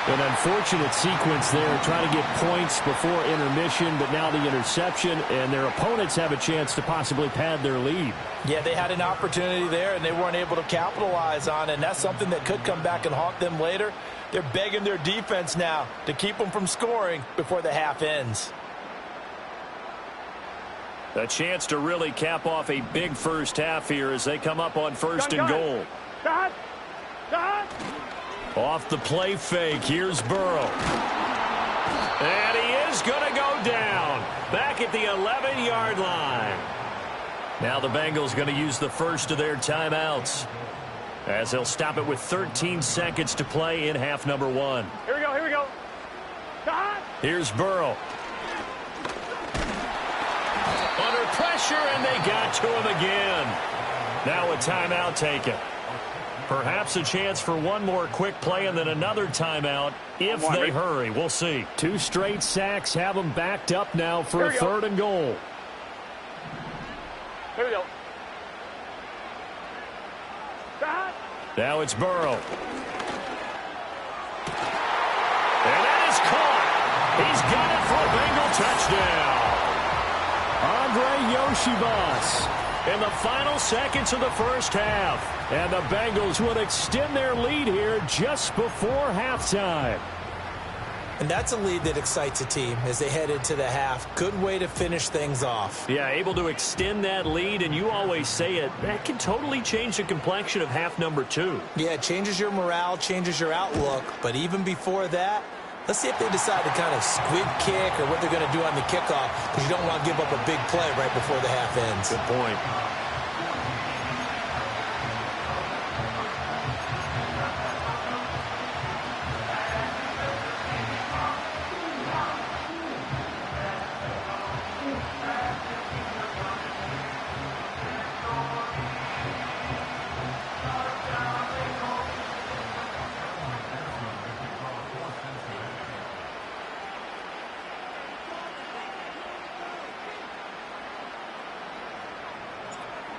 An unfortunate sequence there, trying to get points before intermission, but now the interception, and their opponents have a chance to possibly pad their lead. Yeah, they had an opportunity there, and they weren't able to capitalize on it, and that's something that could come back and haunt them later. They're begging their defense now to keep them from scoring before the half ends. A chance to really cap off a big first half here as they come up on 1st and goal. Off the play fake, here's Burrow. And he is going to go down back at the 11-yard line. Now the Bengals going to use the first of their timeouts as they'll stop it with 13 seconds to play in half number 1. Here we go, here we go. Here's Burrow. Under pressure, and they got to him again. Now a timeout taken. Perhaps a chance for one more quick play and then another timeout if they hurry. We'll see. 2 straight sacks have them backed up now for a 3rd and goal. Here we go. Now it's Burrow. And that is caught. He's got it for a Bengal touchdown. Andre Yoshibas in the final seconds of the first half. And the Bengals will extend their lead here just before halftime. And that's a lead that excites a team as they head into the half. Good way to finish things off. Yeah, able to extend that lead, and you always say it, that can totally change the complexion of half number 2. Yeah, it changes your morale, changes your outlook. But even before that, let's see if they decide to kind of squib kick or what they're going to do on the kickoff, because you don't want to give up a big play right before the half ends. Good point.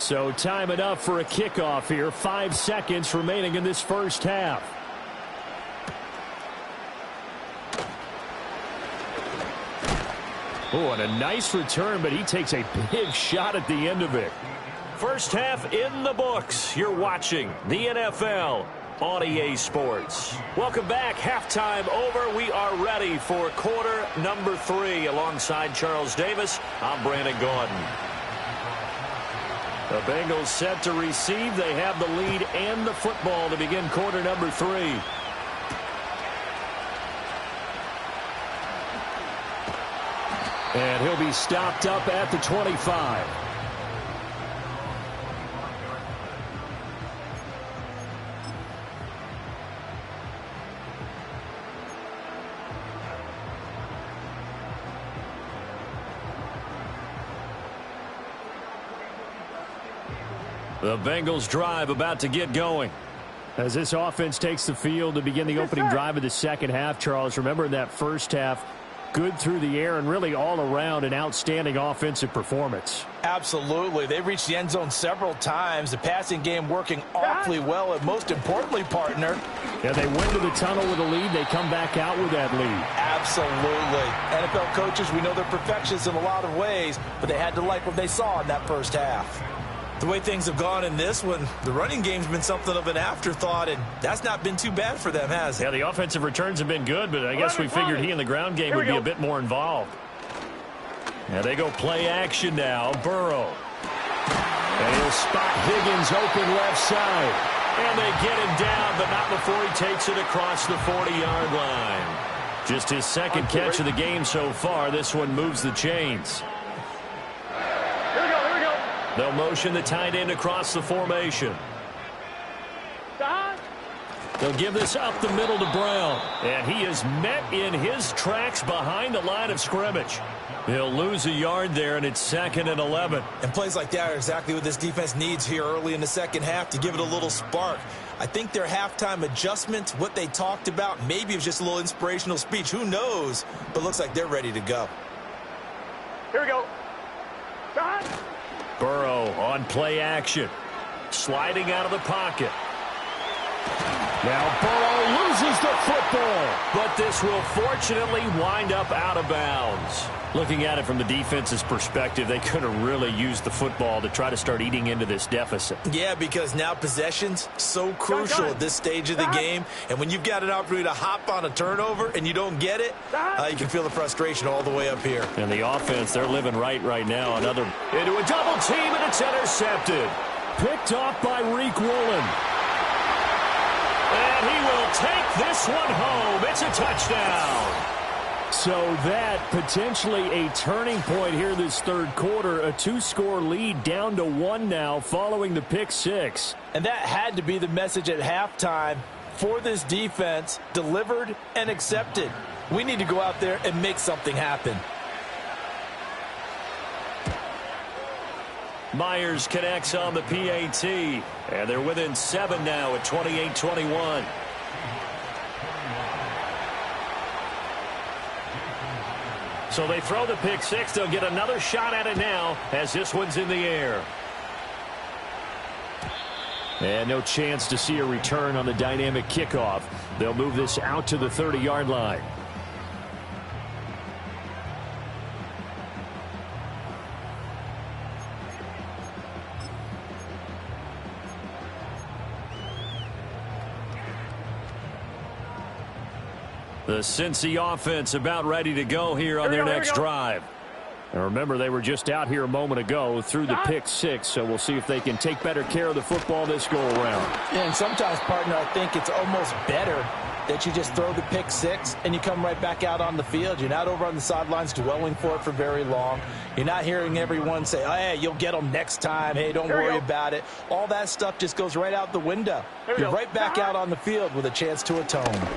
So time enough for a kickoff here. 5 seconds remaining in this first half. Oh, and a nice return, but he takes a big shot at the end of it. First half in the books. You're watching the NFL on EA Sports. Welcome back. Halftime over. We are ready for quarter number 3. Alongside Charles Davis, I'm Brandon Gaudin. The Bengals set to receive. They have the lead and the football to begin quarter number 3. And he'll be stopped up at the 25. The Bengals drive about to get going. As this offense takes the field to begin the opening drive of the second half, Charles, remember in that first half, good through the air and really all around an outstanding offensive performance. Absolutely. They reached the end zone several times. The passing game working awfully well, and most importantly, partner. Yeah, they went to the tunnel with a lead. They come back out with that lead. Absolutely. NFL coaches, we know they're perfectionists in a lot of ways, but they had to like what they saw in that first half. The way things have gone in this one, the running game's been something of an afterthought, and that's not been too bad for them, has it? Yeah, the offensive returns have been good, but I guess we figured he in the ground game would be a bit more involved. Now they go play action now. Burrow. And he'll spot Higgins open left side. And they get him down, but not before he takes it across the 40-yard line. Just his second catch of the game so far. This one moves the chains. They'll motion the tight end across the formation. They'll give this up the middle to Brown. And he is met in his tracks behind the line of scrimmage. He'll lose a yard there, and it's 2nd and 11. And plays like that are exactly what this defense needs here early in the second half to give it a little spark. I think their halftime adjustment, what they talked about, maybe it was just a little inspirational speech. Who knows? But looks like they're ready to go. Here we go. Burrow on play action. Sliding out of the pocket. Now Burrow loses the football. But this will fortunately wind up out of bounds. Looking at it from the defense's perspective, they could have really used the football to try to start eating into this deficit. Yeah, because now possession's so crucial at this stage of the game. And when you've got an opportunity to hop on a turnover and you don't get it, you can feel the frustration all the way up here. And the offense, they're living right now. Another into a double team, and it's intercepted. Picked off by Reek Woolen. And he will take this one home. It's a touchdown. So that potentially a turning point here this third quarter. A 2-score lead down to 1 now following the pick 6. And that had to be the message at halftime for this defense. Delivered and accepted. We need to go out there and make something happen. Myers connects on the PAT. And they're within 7 now at 28-21. So they throw the pick 6. They'll get another shot at it now as this one's in the air. And no chance to see a return on the dynamic kickoff. They'll move this out to the 30-yard line. The Cincy offense about ready to go here on their next drive. And remember, they were just out here a moment ago through the pick 6, so we'll see if they can take better care of the football this go-around. And sometimes, partner, I think it's almost better that you just throw the pick 6 and you come right back out on the field. You're not over on the sidelines dwelling for it for very long. You're not hearing everyone say, oh, hey, you'll get them next time. Hey, don't worry about it. All that stuff just goes right out the window. You're right back out on the field with a chance to atone.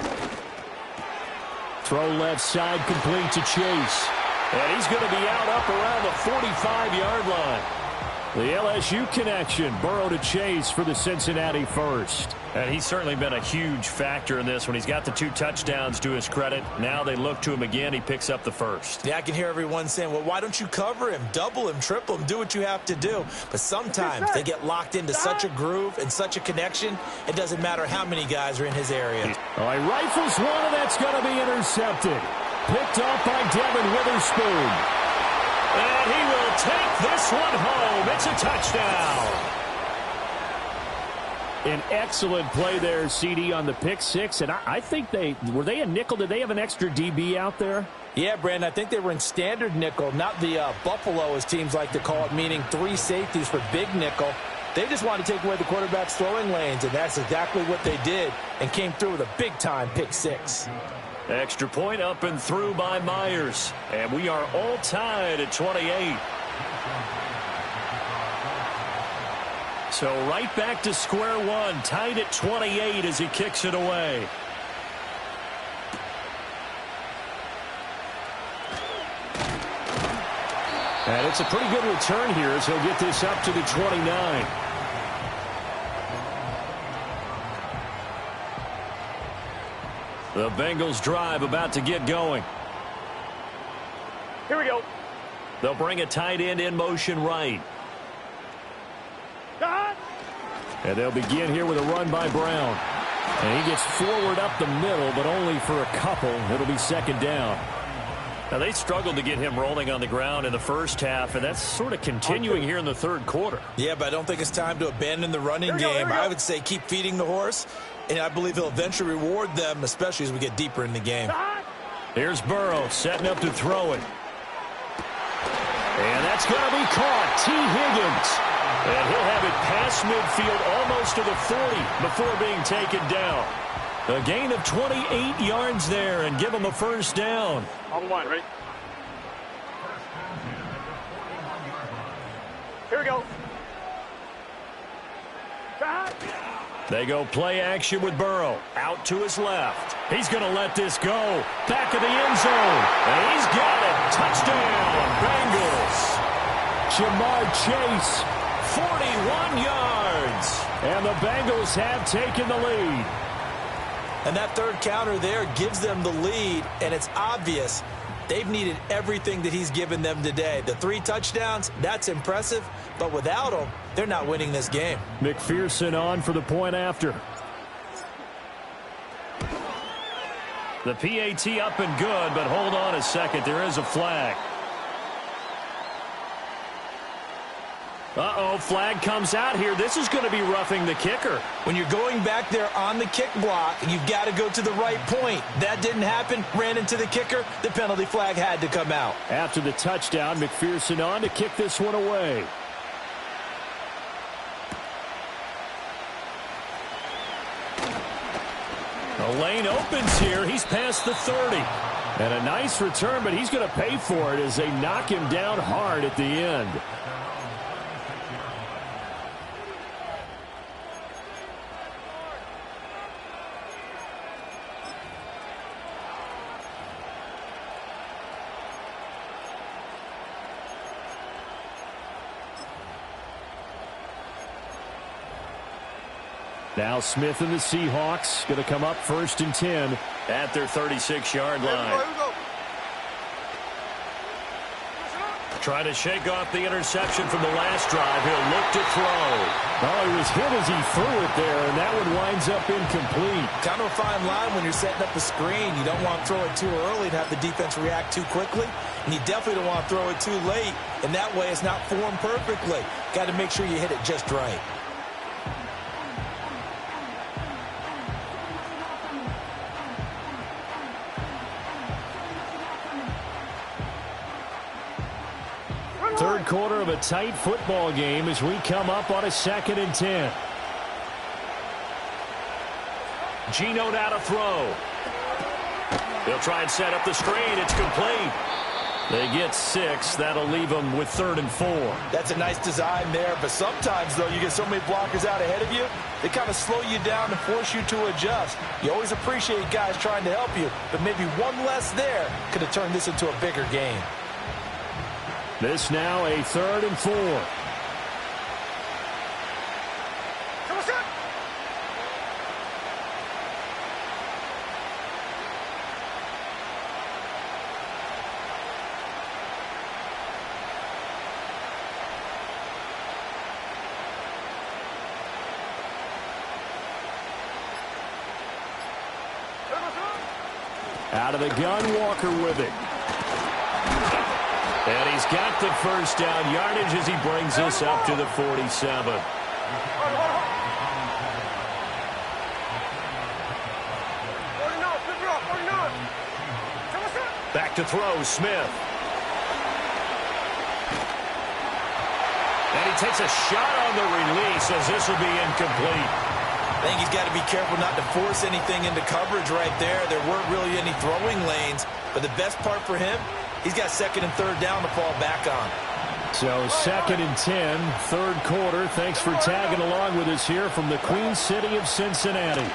Throw left side complete to Chase. And he's going to be out up around the 45-yard line. The LSU connection, Burrow to Chase for the Cincinnati first. And he's certainly been a huge factor in this when he's got the 2 touchdowns to his credit. Now they look to him again. He picks up the first. Yeah, I can hear everyone saying, well, why don't you cover him, double him, triple him, do what you have to do. But sometimes they get locked into such a groove and such a connection, it doesn't matter how many guys are in his area. All right, rifles one, and that's going to be intercepted. Picked off by Devin Witherspoon. And he will take this one home. It's a touchdown. An excellent play there, CD, on the pick six. And I think were they a nickel? Did they have an extra DB out there? Yeah, Brandon, I think they were in standard nickel, not the Buffalo, as teams like to call it, meaning 3 safeties for big nickel. They just wanted to take away the quarterback's throwing lanes, and that's exactly what they did, and came through with a big-time pick six. Extra point up and through by Myers. And we are all tied at 28. So right back to square one, tied at 28 as he kicks it away. And it's a pretty good return here as he'll get this up to the 29. The Bengals drive about to get going. Here we go. They'll bring a tight end in motion right. And they'll begin here with a run by Brown. And he gets forward up the middle, but only for a couple. It'll be second down. Now, they struggled to get him rolling on the ground in the first half, and that's sort of continuing here in the third quarter. Yeah, but I don't think it's time to abandon the running game. I would say keep feeding the horse, and I believe he'll eventually reward them, especially as we get deeper in the game. Here's Burrow setting up to throw it. And that's going to be caught. T. Higgins. And he'll have it past midfield almost to the 40 before being taken down. A gain of 28 yards there and give him a first down. On the line, right? Here we go. They go play action with Burrow. Out to his left. He's going to let this go. Back of the end zone. And he's got it. Touchdown, Bengals. Jamar Chase, 41 yards. And the Bengals have taken the lead. And that third counter there gives them the lead, and it's obvious they've needed everything that he's given them today. The 3 touchdowns, that's impressive, but without him, they're not winning this game. McPherson on for the point after. The PAT up and good, but hold on a second. There is a flag. Uh-oh, flag comes out here. This is going to be roughing the kicker. When you're going back there on the kick block, you've got to go to the right point. That didn't happen. Ran into the kicker. The penalty flag had to come out. After the touchdown, McPherson on to kick this one away. The lane opens here. He's past the 30. And a nice return, but he's going to pay for it as they knock him down hard at the end. Now Smith and the Seahawks going to come up 1st and 10 at their 36-yard line. Trying to shake off the interception from the last drive. He'll look to throw. Oh, he was hit as he threw it there, and that one winds up incomplete. Kind of a fine line when you're setting up a screen. You don't want to throw it too early and have the defense react too quickly, and you definitely don't want to throw it too late, and that way it's not formed perfectly. Got to make sure you hit it just right. Third quarter of a tight football game as we come up on a 2nd and 10. Geno now to throw. They'll try and set up the screen. It's complete. They get 6. That'll leave them with 3rd and 4. That's a nice design there, but sometimes, though, you get so many blockers out ahead of you, they kind of slow you down and force you to adjust. You always appreciate guys trying to help you, but maybe one less there could have turned this into a bigger game. This now a 3rd and 4. Out of the gun, Walker with it. And he's got the first down yardage as he brings us up to the 47. Back to throw, Smith. And he takes a shot on the release as this will be incomplete. I think he's got to be careful not to force anything into coverage right there. There weren't really any throwing lanes, but the best part for him, he's got second and third down to fall back on. So 2nd and 10, third quarter. Thanks for tagging along with us here from the Queen City of Cincinnati.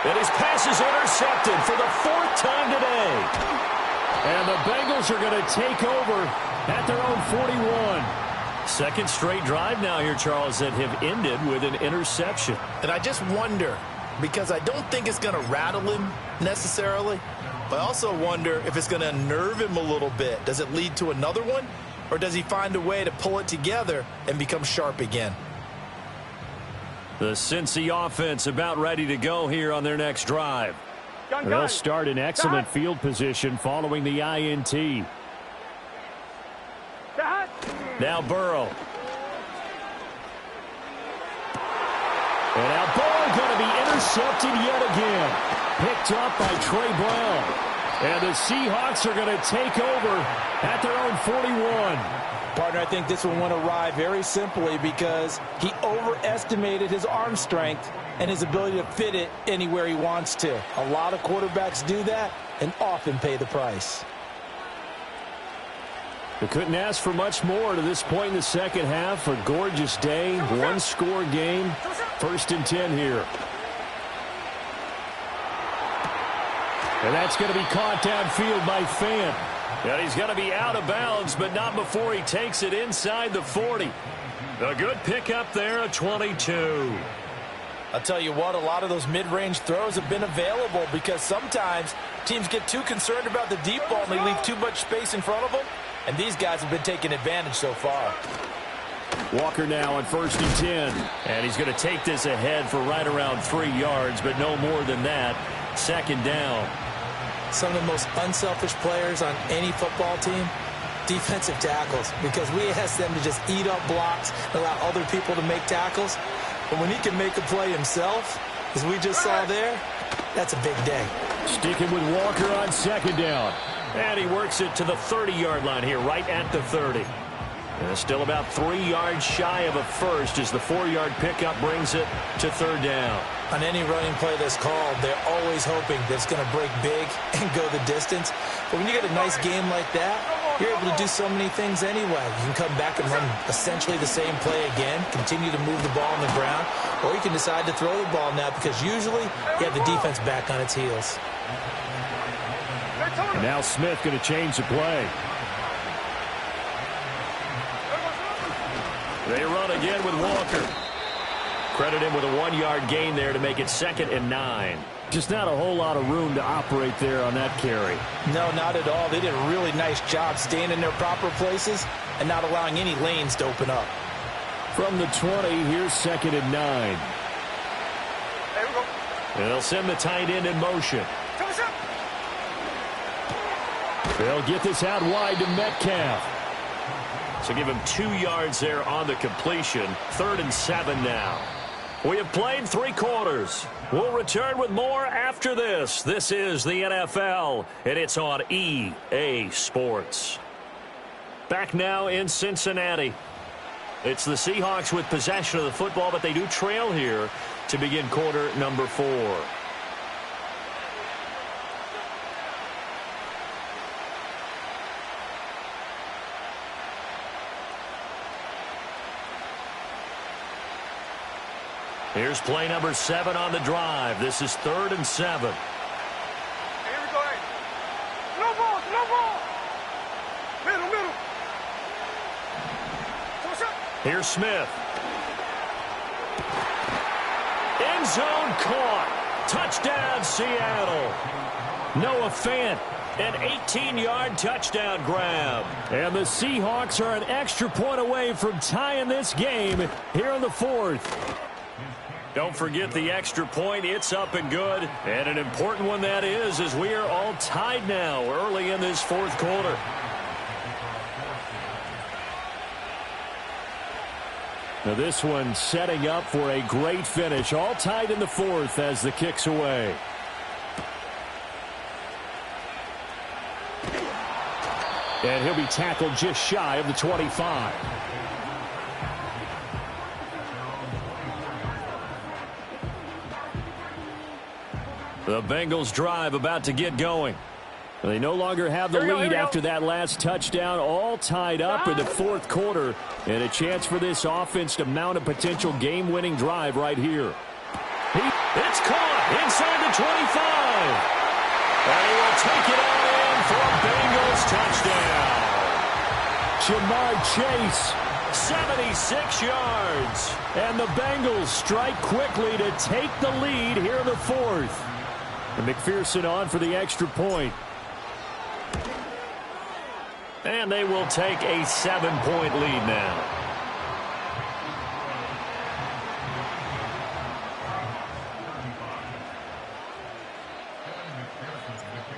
And his pass is intercepted for the 4th time today. And the Bengals are going to take over at their own 41. Second straight drive now here, Charles, that have ended with an interception. And I just wonder, because I don't think it's going to rattle him necessarily, but I also wonder if it's going to unnerve him a little bit. Does it lead to another one, or does he find a way to pull it together and become sharp again? The Cincy offense about ready to go here on their next drive. They'll start in excellent field position following the INT. Now Burrow. And now Burrow going to be intercepted yet again. Picked up by Trey Brown. And the Seahawks are going to take over at their own 41. Partner, I think this one went awry very simply because he overestimated his arm strength and his ability to fit it anywhere he wants to. A lot of quarterbacks do that and often pay the price. They couldn't ask for much more to this point in the second half. A gorgeous day, one-score game. 1st and 10 here. And that's going to be caught downfield by Fant. And he's going to be out of bounds, but not before he takes it inside the 40. A good pickup there, a 22. I'll tell you what, a lot of those mid-range throws have been available because sometimes teams get too concerned about the deep ball and they leave too much space in front of them. And these guys have been taking advantage so far. Walker now on 1st and 10. And he's going to take this ahead for right around 3 yards, but no more than that. 2nd down. Some of the most unselfish players on any football team, defensive tackles, because we ask them to just eat up blocks, allow other people to make tackles. But when he can make a play himself, as we just saw there, that's a big day. Sticking with Walker on 2nd down. And he works it to the 30-yard line here, right at the 30. And still about 3 yards shy of a first as the 4-yard pickup brings it to 3rd down. On any running play that's called, they're always hoping that it's going to break big and go the distance. But when you get a nice game like that, you're able to do so many things anyway. You can come back and run essentially the same play again, continue to move the ball on the ground, or you can decide to throw the ball now because usually you have the defense back on its heels. And now Smith going to change the play. They run again with Walker. Credit him with a 1-yard gain there to make it 2nd and 9. Just not a whole lot of room to operate there on that carry. No, not at all. They did a really nice job staying in their proper places and not allowing any lanes to open up. From the 20, here's 2nd and 9. There we go. And they'll send the tight end in motion. They'll get this out wide to Metcalf. So give him 2 yards there on the completion. 3rd and 7 now. We have played 3 quarters. We'll return with more after this. This is the NFL, and it's on EA Sports. Back now in Cincinnati. It's the Seahawks with possession of the football, but they do trail here to begin quarter number 4. Here's play number 7 on the drive. This is 3rd and 7. Here we go. Hey. No ball, no ball. Middle. Here's Smith. End zone caught. Touchdown, Seattle. Noah Fant, an 18-yard touchdown grab. And the Seahawks are an extra point away from tying this game here in the 4th. Don't forget the extra point. It's up and good. And an important one that is, as we are all tied now early in this fourth quarter. Now this one setting up for a great finish. All tied in the fourth as the kick's away. And he'll be tackled just shy of the 25. The Bengals drive about to get going. They no longer have the lead after that last touchdown, all tied up in the fourth quarter, and a chance for this offense to mount a potential game-winning drive right here. It's caught inside the 25. And he will take it out in for a Bengals touchdown. Jamar Chase, 76 yards. And the Bengals strike quickly to take the lead here in the fourth. And McPherson on for the extra point. And they will take a 7-point lead now.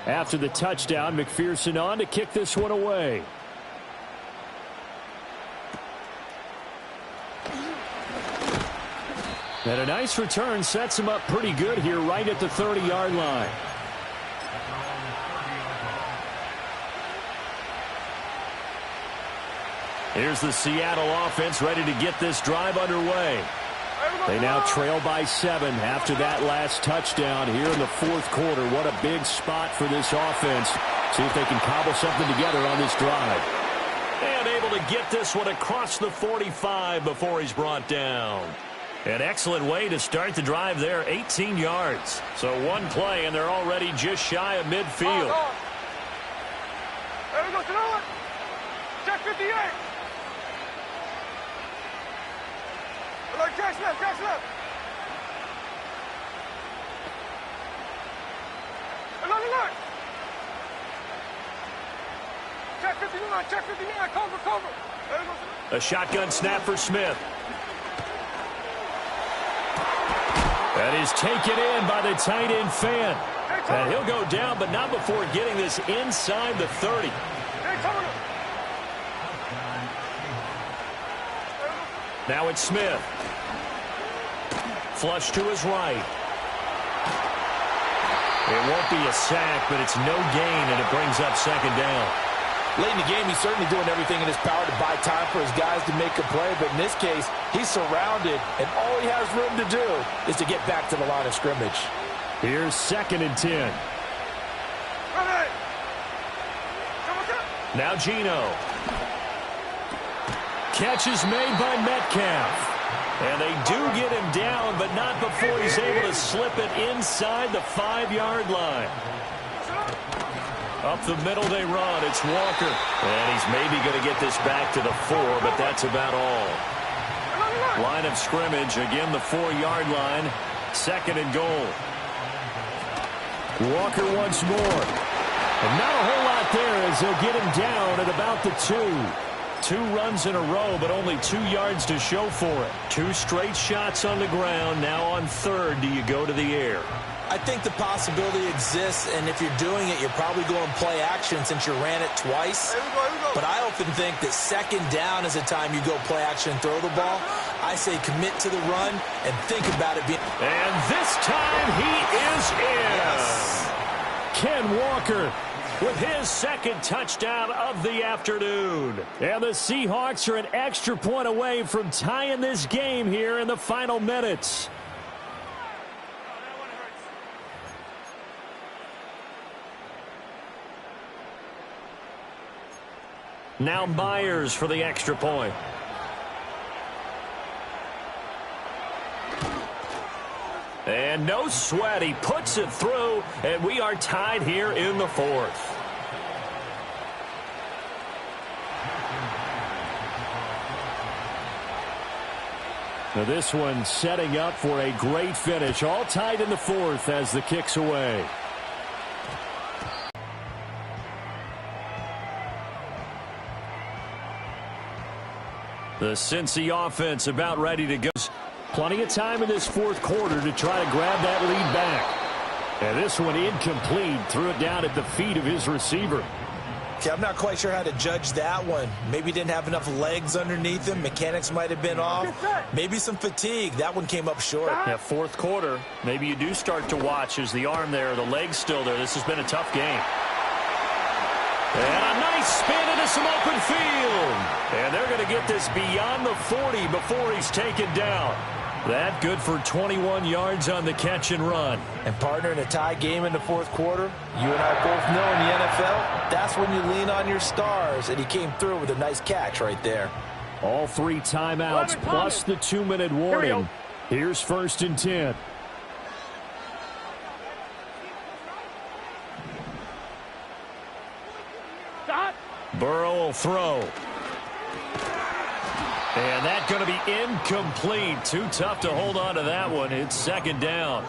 After the touchdown, McPherson on to kick this one away. And a nice return sets him up pretty good here right at the 30-yard line. Here's the Seattle offense ready to get this drive underway. They now trail by 7 after that last touchdown here in the fourth quarter. What a big spot for this offense. See if they can cobble something together on this drive. And able to get this one across the 45 before he's brought down. An excellent way to start the drive there, 18 yards. So one play, and they're already just shy of midfield. There we go, throw it. Check 58. Catch left, catch left. Look. Check 59, cover. There we go. A shotgun snap for Smith. That is taken in by the tight end Fan. And he'll go down, but not before getting this inside the 30. Now it's Smith. Flush to his right. It won't be a sack, but it's no gain, and it brings up second down. Late in the game, he's certainly doing everything in his power to buy time for his guys to make a play, but in this case, he's surrounded, and all he has room to do is to get back to the line of scrimmage. Here's 2nd and 10. Now Geno. Catch is made by Metcalf. And they do get him down, but not before he's able to slip it inside the 5-yard line. Up the middle they run. It's Walker. And he's maybe going to get this back to the 4, but that's about all. Line of scrimmage, again the 4-yard line. 2nd and goal. Walker once more. And not a whole lot there as they'll get him down at about the 2. 2 runs in a row, but only 2 yards to show for it. 2 straight shots on the ground. Now on 3rd, do you go to the air? I think the possibility exists, and if you're doing it, you're probably going play action since you ran it twice. Here we go. But I often think that 2nd down is the time you go play action and throw the ball. I say commit to the run and think about it being... And this time he is in. Yes. Ken Walker with his 2nd touchdown of the afternoon. And the Seahawks are an extra point away from tying this game here in the final minutes. Now Myers for the extra point. And no sweat, he puts it through, and we are tied here in the 4th. Now this one setting up for a great finish, all tied in the 4th as the kick's away. The Cincy offense about ready to go. Plenty of time in this fourth quarter to try to grab that lead back. And this one incomplete. Threw it down at the feet of his receiver. See, I'm not quite sure how to judge that one. Maybe didn't have enough legs underneath him. Mechanics might have been off. Maybe some fatigue. That one came up short. Yeah, fourth quarter, maybe you do start to watch as the arm there, the leg's still there. This has been a tough game. And a nice spin into some open field. And they're going to get this beyond the 40 before he's taken down. That good for 21 yards on the catch and run. And partner, in a tie game in the fourth quarter, you and I both know in the NFL, that's when you lean on your stars. And he came through with a nice catch right there. All 3 timeouts plus the 2-minute warning. Here's 1st and 10. Burrow will throw. And that's going to be incomplete. Too tough to hold on to that one. It's 2nd down.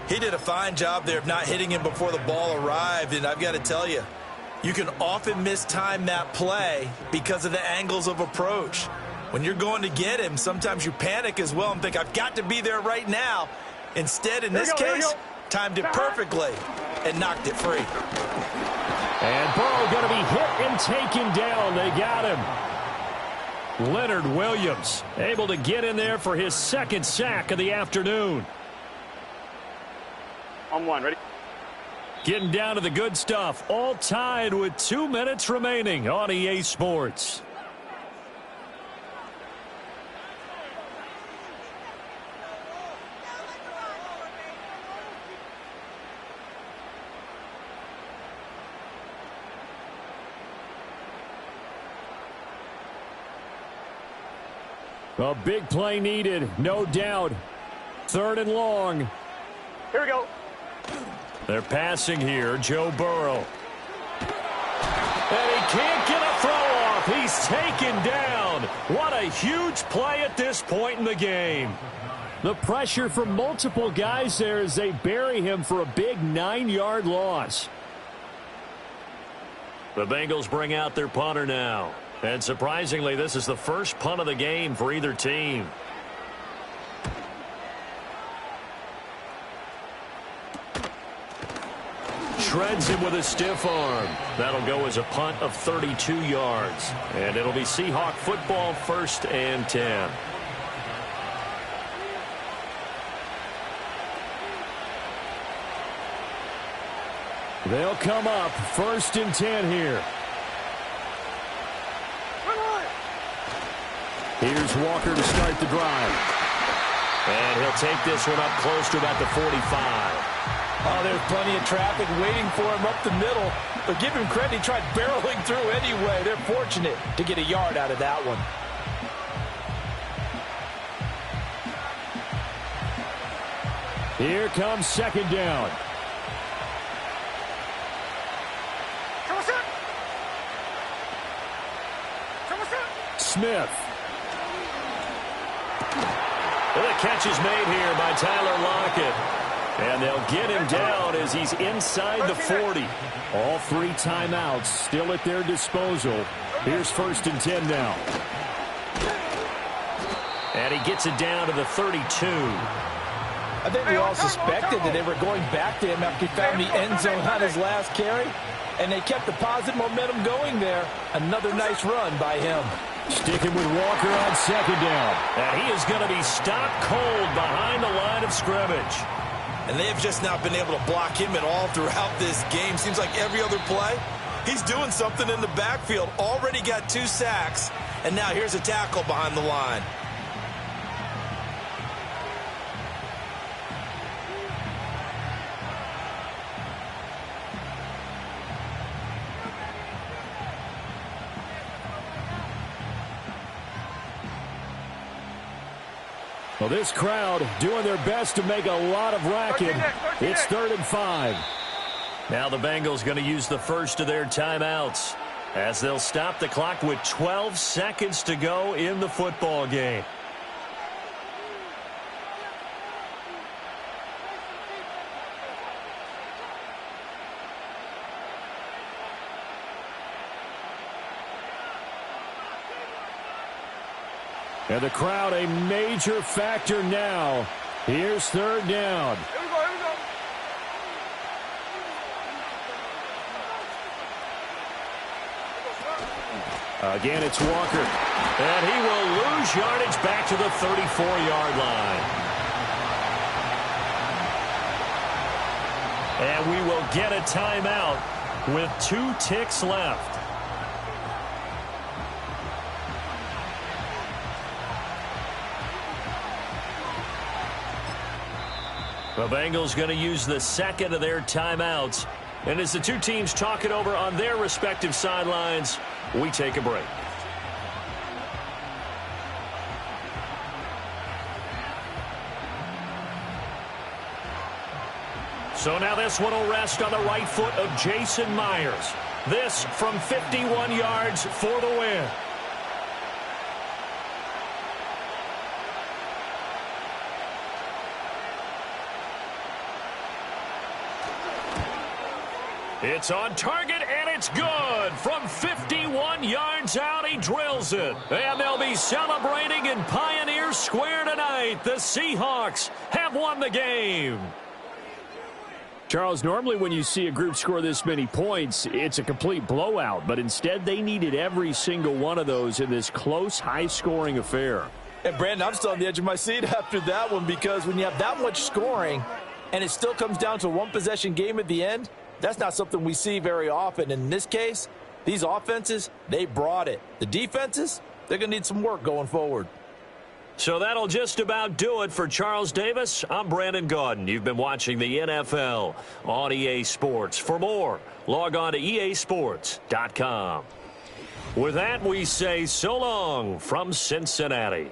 He did a fine job there of not hitting him before the ball arrived. And I've got to tell you, you can often mistime that play because of the angles of approach. When you're going to get him, sometimes you panic as well and think, I've got to be there right now. Instead, in this case, timed it perfectly and knocked it free. And Burrow going to be hit and taken down. They got him. Leonard Williams able to get in there for his 2nd sack of the afternoon. On 1, ready? Getting down to the good stuff. All tied with 2 minutes remaining on EA Sports. A big play needed, no doubt. 3rd and long. Here we go. They're passing here, Joe Burrow. And he can't get a throw off. He's taken down. What a huge play at this point in the game. The pressure from multiple guys there as they bury him for a big 9-yard loss. The Bengals bring out their punter now. And surprisingly, this is the first punt of the game for either team. Shreds him with a stiff arm. That'll go as a punt of 32 yards. And it'll be Seahawk football, 1st and 10. They'll come up 1st and 10 here. Here's Walker to start the drive. And he'll take this one up close to about the 45. Oh, there's plenty of traffic waiting for him up the middle. But give him credit, he tried barreling through anyway. They're fortunate to get a yard out of that one. Here comes 2nd down. Smith. The catch is made here by Tyler Lockett. And they'll get him down as he's inside the 40. All 3 timeouts still at their disposal. Here's 1st and 10 now. And he gets it down to the 32. I think we all suspected that they were going back to him after he found the end zone on his last carry. And they kept the positive momentum going there. Another nice run by him. Sticking with Walker on 2nd down. And he is going to be stopped cold behind the line of scrimmage. And they have just not been able to block him at all throughout this game. Seems like every other play, he's doing something in the backfield. Already got 2 sacks. And now here's a tackle behind the line. Well, this crowd doing their best to make a lot of racket. It's 3rd and 5. Now the Bengals going to use the first of their timeouts as they'll stop the clock with 12 seconds to go in the football game. And the crowd a major factor now. Here's third down. Here we go, here we go. Again, it's Walker. And he will lose yardage back to the 34-yard line. And we will get a timeout with 2 ticks left. The Bengals going to use the second of their timeouts. And as the two teams talk it over on their respective sidelines, we take a break. So now this one will rest on the right foot of Jason Myers. This from 51 yards for the win. It's on target, and it's good. From 51 yards out, he drills it. And they'll be celebrating in Pioneer Square tonight. The Seahawks have won the game. Charles, normally when you see a group score this many points, it's a complete blowout. But instead, they needed every single one of those in this close, high-scoring affair. And, Brandon, I'm still on the edge of my seat after that one, because when you have that much scoring and it still comes down to a one-possession game at the end, that's not something we see very often. In this case, these offenses, they brought it. The defenses, they're going to need some work going forward. So that'll just about do it for Charles Davis. I'm Brandon Gaudin. You've been watching the NFL on EA Sports. For more, log on to easports.com. With that, we say so long from Cincinnati.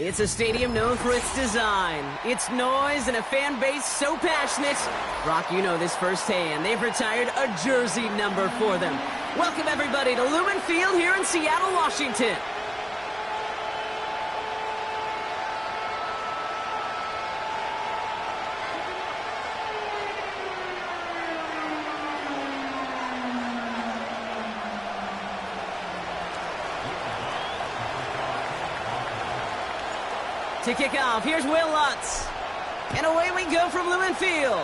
It's a stadium known for its design, its noise, and a fan base so passionate. Brock, you know this firsthand. They've retired a jersey number for them. Welcome, everybody, to Lumen Field here in Seattle, Washington. To kick off, here's Will Lutz. And away we go from Lumen Field.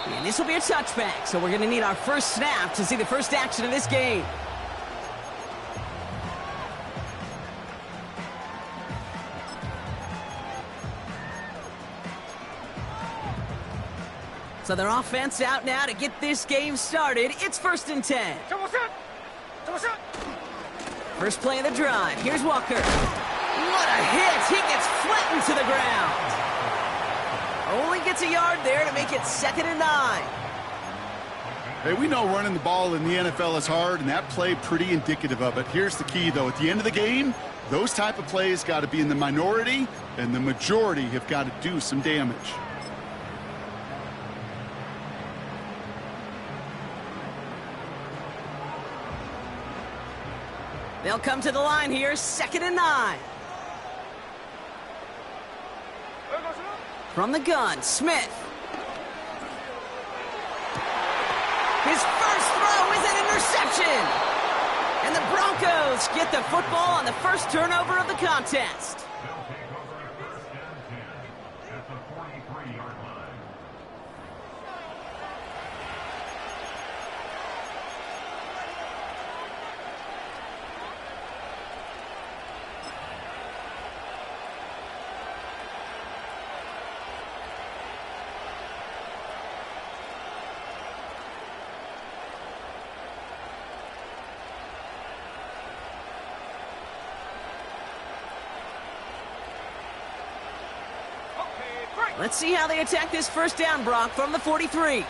And this will be a touchback, so we're going to need our first snap to see the first action of this game. So their offense out now to get this game started. It's 1st and 10. First play of the drive. Here's Walker. What a hit. He gets flattened to the ground. Only gets a yard there to make it 2nd and 9. Hey, we know running the ball in the NFL is hard, and that play pretty indicative of it. Here's the key, though. At the end of the game, those type of plays got to be in the minority, and the majority have got to do some damage. They'll come to the line here, 2nd and 9. From the gun, Smith. His first throw is an interception. And the Broncos get the football on the first turnover of the contest. Let's see how they attack this first down, Brock, from the 43. Ready.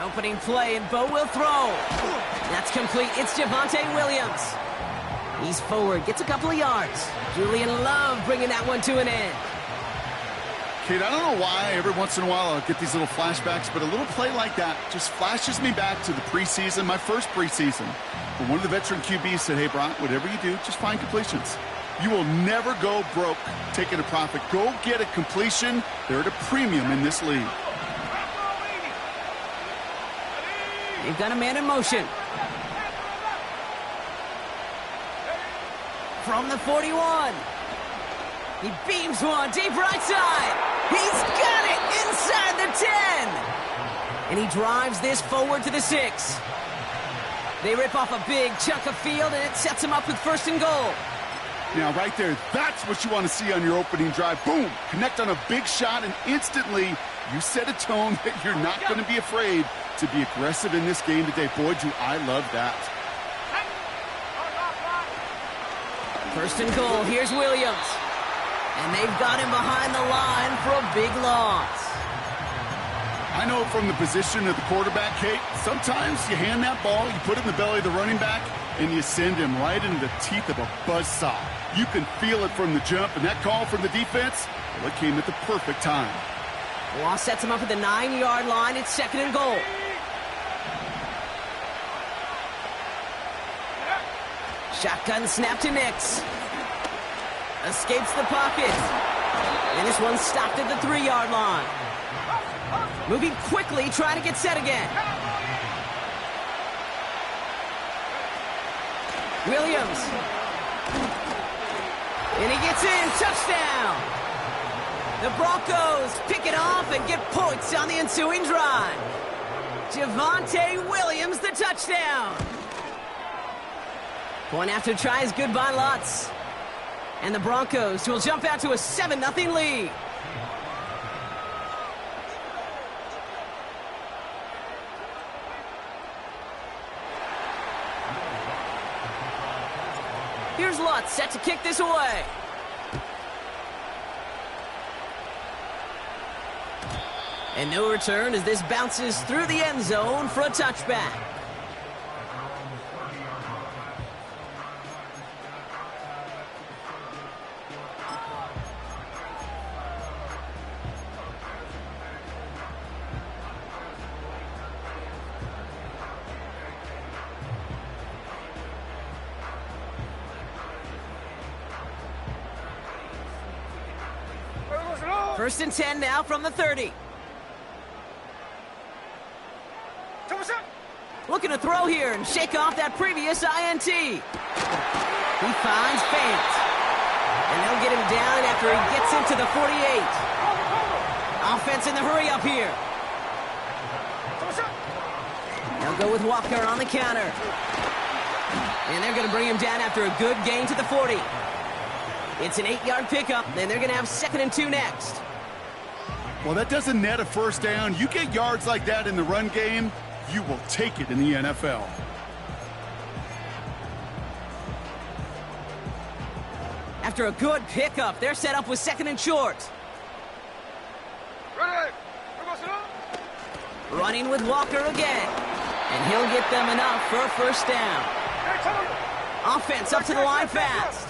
Opening play, and Bo will throw. That's complete. It's Javonte Williams. He's forward, gets a couple of yards. Julian Love bringing that one to an end. Kate, I don't know why every once in a while I'll get these little flashbacks, but a little play like that just flashes me back to the preseason, my first preseason. But one of the veteran QBs said, hey, Brock, whatever you do, just find completions. You will never go broke taking a profit. Go get a completion. They're at a premium in this league. They've got a man in motion. From the 41. He beams one deep right side. He's got it inside the 10. And he drives this forward to the 6. They rip off a big chunk of field, and it sets him up with 1st and goal. Now, right there, that's what you want to see on your opening drive. Boom! Connect on a big shot, and instantly you set a tone that you're not going to be afraid to be aggressive in this game today. Boy, do I love that. 1st and goal. Here's Williams. And they've got him behind the line for a big loss. I know from the position of the quarterback, Kate, sometimes you hand that ball, you put it in the belly of the running back, and you send him right into the teeth of a buzzsaw. You can feel it from the jump, and that call from the defense, well, it came at the perfect time. Law sets him up at the 9-yard line. It's 2nd and goal. Shotgun snap to Nix. Escapes the pocket. And this one's stopped at the 3-yard line. Moving quickly, trying to get set again. Williams. And he gets in. Touchdown. The Broncos pick it off and get points on the ensuing drive. Javonte Williams, the touchdown. Point after try is good by Lutz. And the Broncos will jump out to a 7-0 lead. Here's Lutz set to kick this away. And no return as this bounces through the end zone for a touchback. First and 10 now from the 30. Looking to throw here and shake off that previous INT. He finds Fant. And they'll get him down after he gets into the 48. Offense in the hurry up here. They'll go with Walker on the counter. And they're going to bring him down after a good gain to the 40. It's an 8-yard pickup, and they're going to have 2nd and 2 next. Well, that doesn't net a first down. You get yards like that in the run game, you will take it in the NFL. After a good pickup, they're set up with 2nd and short. Running with Walker again. And he'll get them enough for a first down. Offense up to the line fast.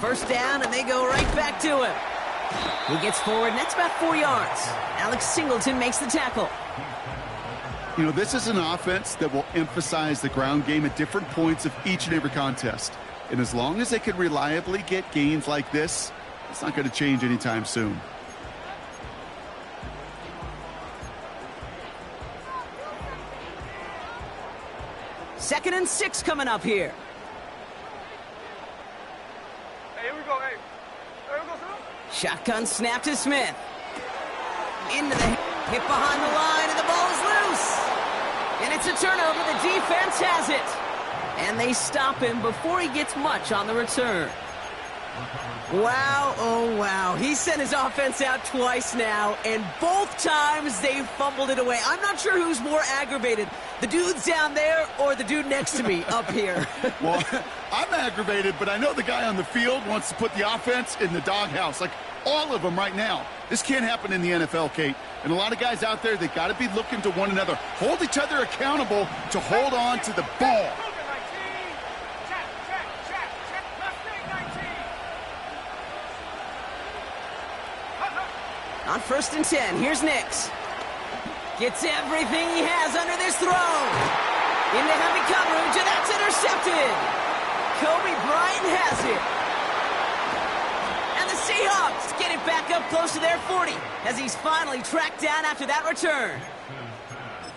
First down, and they go right back to him. He gets forward, and that's about 4 yards. Alex Singleton makes the tackle. You know, this is an offense that will emphasize the ground game at different points of each and every contest. And as long as they can reliably get gains like this, it's not going to change anytime soon. Second and 6 coming up here. Shotgun snap to Smith. Into the hit behind the line, and the ball is loose. And it's a turnover. The defense has it. And they stop him before he gets much on the return. Wow, oh wow. He sent his offense out twice now, and both times they fumbled it away. I'm not sure who's more aggravated, the dudes down there or the dude next to me up here. Well, I'm aggravated, but I know the guy on the field wants to put the offense in the doghouse, like all of them right now. This can't happen in the NFL, Kate. And a lot of guys out there, they got to be looking to one another, hold each other accountable to hold on to the ball. On 1st and 10, here's Nix. Gets everything he has under this throw. Into heavy coverage, and that's intercepted. Kobe Bryant has it. And the Seahawks get it back up close to their 40 as he's finally tracked down after that return.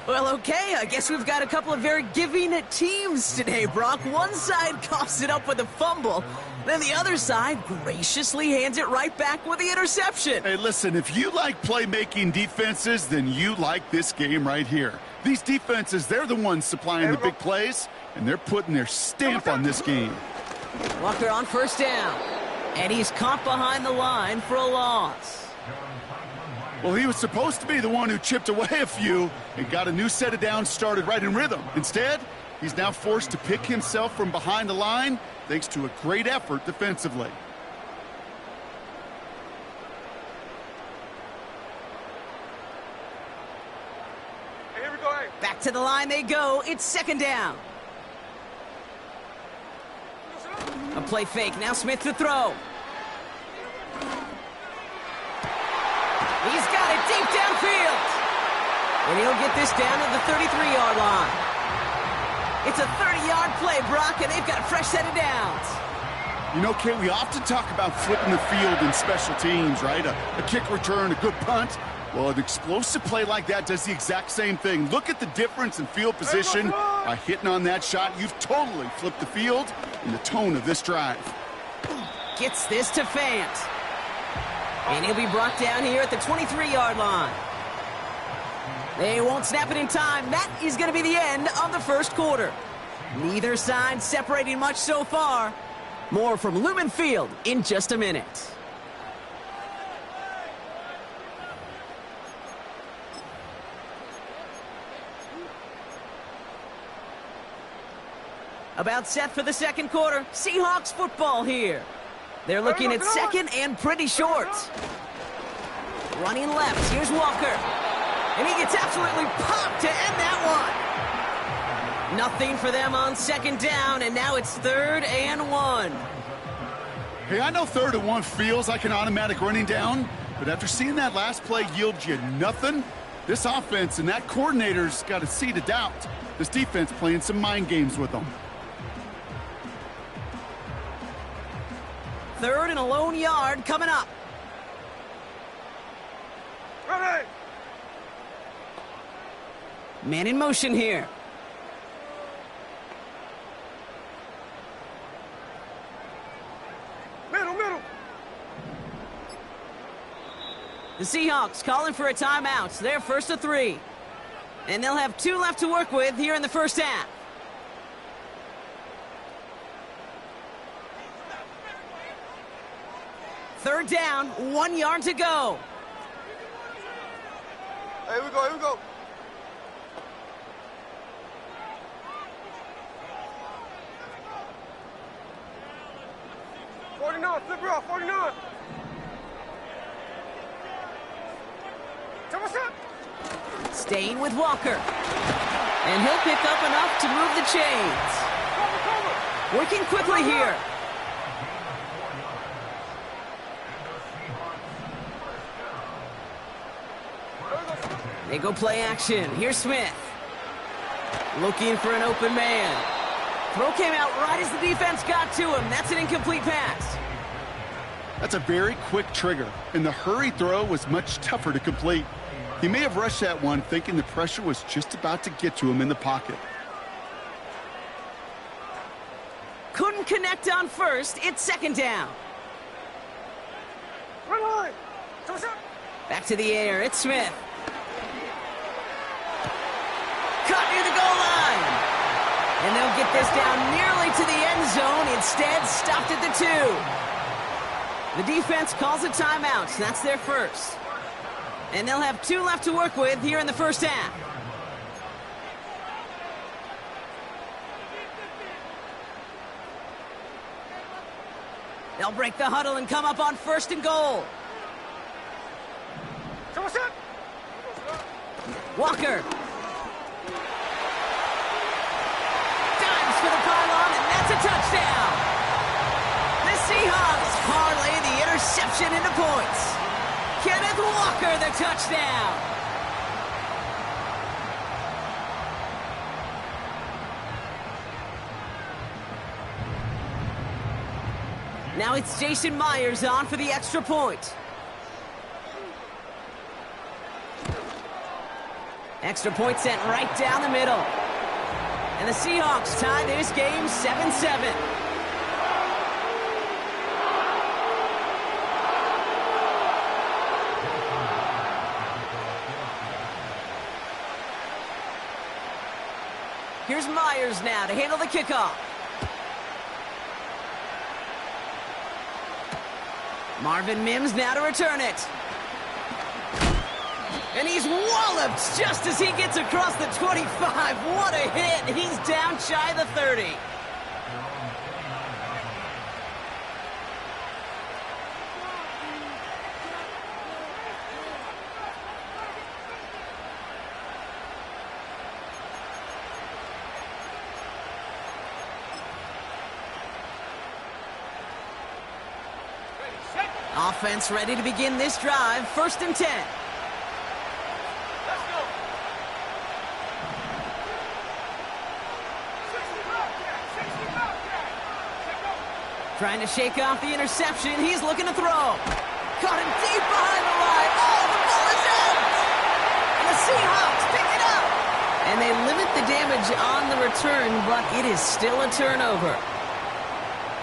Well, okay, I guess we've got a couple of very giving teams today, Brock. One side coughs it up with a fumble, then the other side graciously hands it right back with the interception. Hey, listen, if you like playmaking defenses, then you like this game right here. These defenses, they're the ones supplying the big plays, and they're putting their stamp on this game. Walker on 1st down, and he's caught behind the line for a loss. Well, he was supposed to be the one who chipped away a few and got a new set of downs started right in rhythm. Instead, he's now forced to pick himself from behind the line thanks to a great effort defensively. Hey, here we go, hey. Back to the line they go. It's 2nd down. A play fake. Now Smith to throw. He's got it deep downfield. And he'll get this down to the 33-yard line. It's a 30-yard play, Brock, and they've got a fresh set of downs. You know, Kate, we often talk about flipping the field in special teams, right? A kick return, a good punt. Well, an explosive play like that does the exact same thing. Look at the difference in field position. By hitting on that shot, you've totally flipped the field in the tone of this drive. Gets this to Fant. And he'll be brought down here at the 23-yard line. They won't snap it in time. That is going to be the end of the 1st quarter. Neither side separating much so far. More from Lumen Field in just a minute. About set for the 2nd quarter. Seahawks football here. They're looking at 2nd and pretty short. Running left, here's Walker. And he gets absolutely popped to end that one. Nothing for them on 2nd down, and now it's 3rd and 1. Hey, I know 3rd and 1 feels like an automatic running down, but after seeing that last play yield you nothing, this offense and that coordinator's got a seed of doubt. This defense playing some mind games with them. 3rd and a lone yard coming up. Ready. Man in motion here. Middle. The Seahawks calling for a timeout. So they're 1st to 3. And they'll have 2 left to work with here in the 1st half. Third down, 1 yard to go. Hey, here we go. Flip her off, 49. Staying with Walker. And he'll pick up enough to move the chains. Working quickly here. They go play action. Here's Smith. Looking for an open man. Throw came out right as the defense got to him. That's an incomplete pass. That's a very quick trigger, and the hurry throw was much tougher to complete. He may have rushed that one thinking the pressure was just about to get to him in the pocket. Couldn't connect on first. It's 2nd down. Back to the air. It's Smith. Caught near the goal line. And they'll get this down nearly to the end zone. Instead, stopped at the 2. The defense calls a timeout. That's their first. And they'll have 2 left to work with here in the first half. They'll break the huddle and come up on 1st and goal. Walker. Dives for the pylon, and that's a touchdown. The Seahawks parlay the interception into points. Kenneth Walker, the touchdown. Now it's Jason Myers on for the extra point. Extra point sent right down the middle. And the Seahawks tie this game 7-7. Here's Myers now to handle the kickoff. Marvin Mims now to return it. And he's walloped just as he gets across the 25. What a hit. He's down shy of the 30. Offense ready to begin this drive. 1st and 10. Trying to shake off the interception. He's looking to throw. Caught him deep behind the line. Oh, the ball is out! And the Seahawks pick it up. And they limit the damage on the return, but it is still a turnover.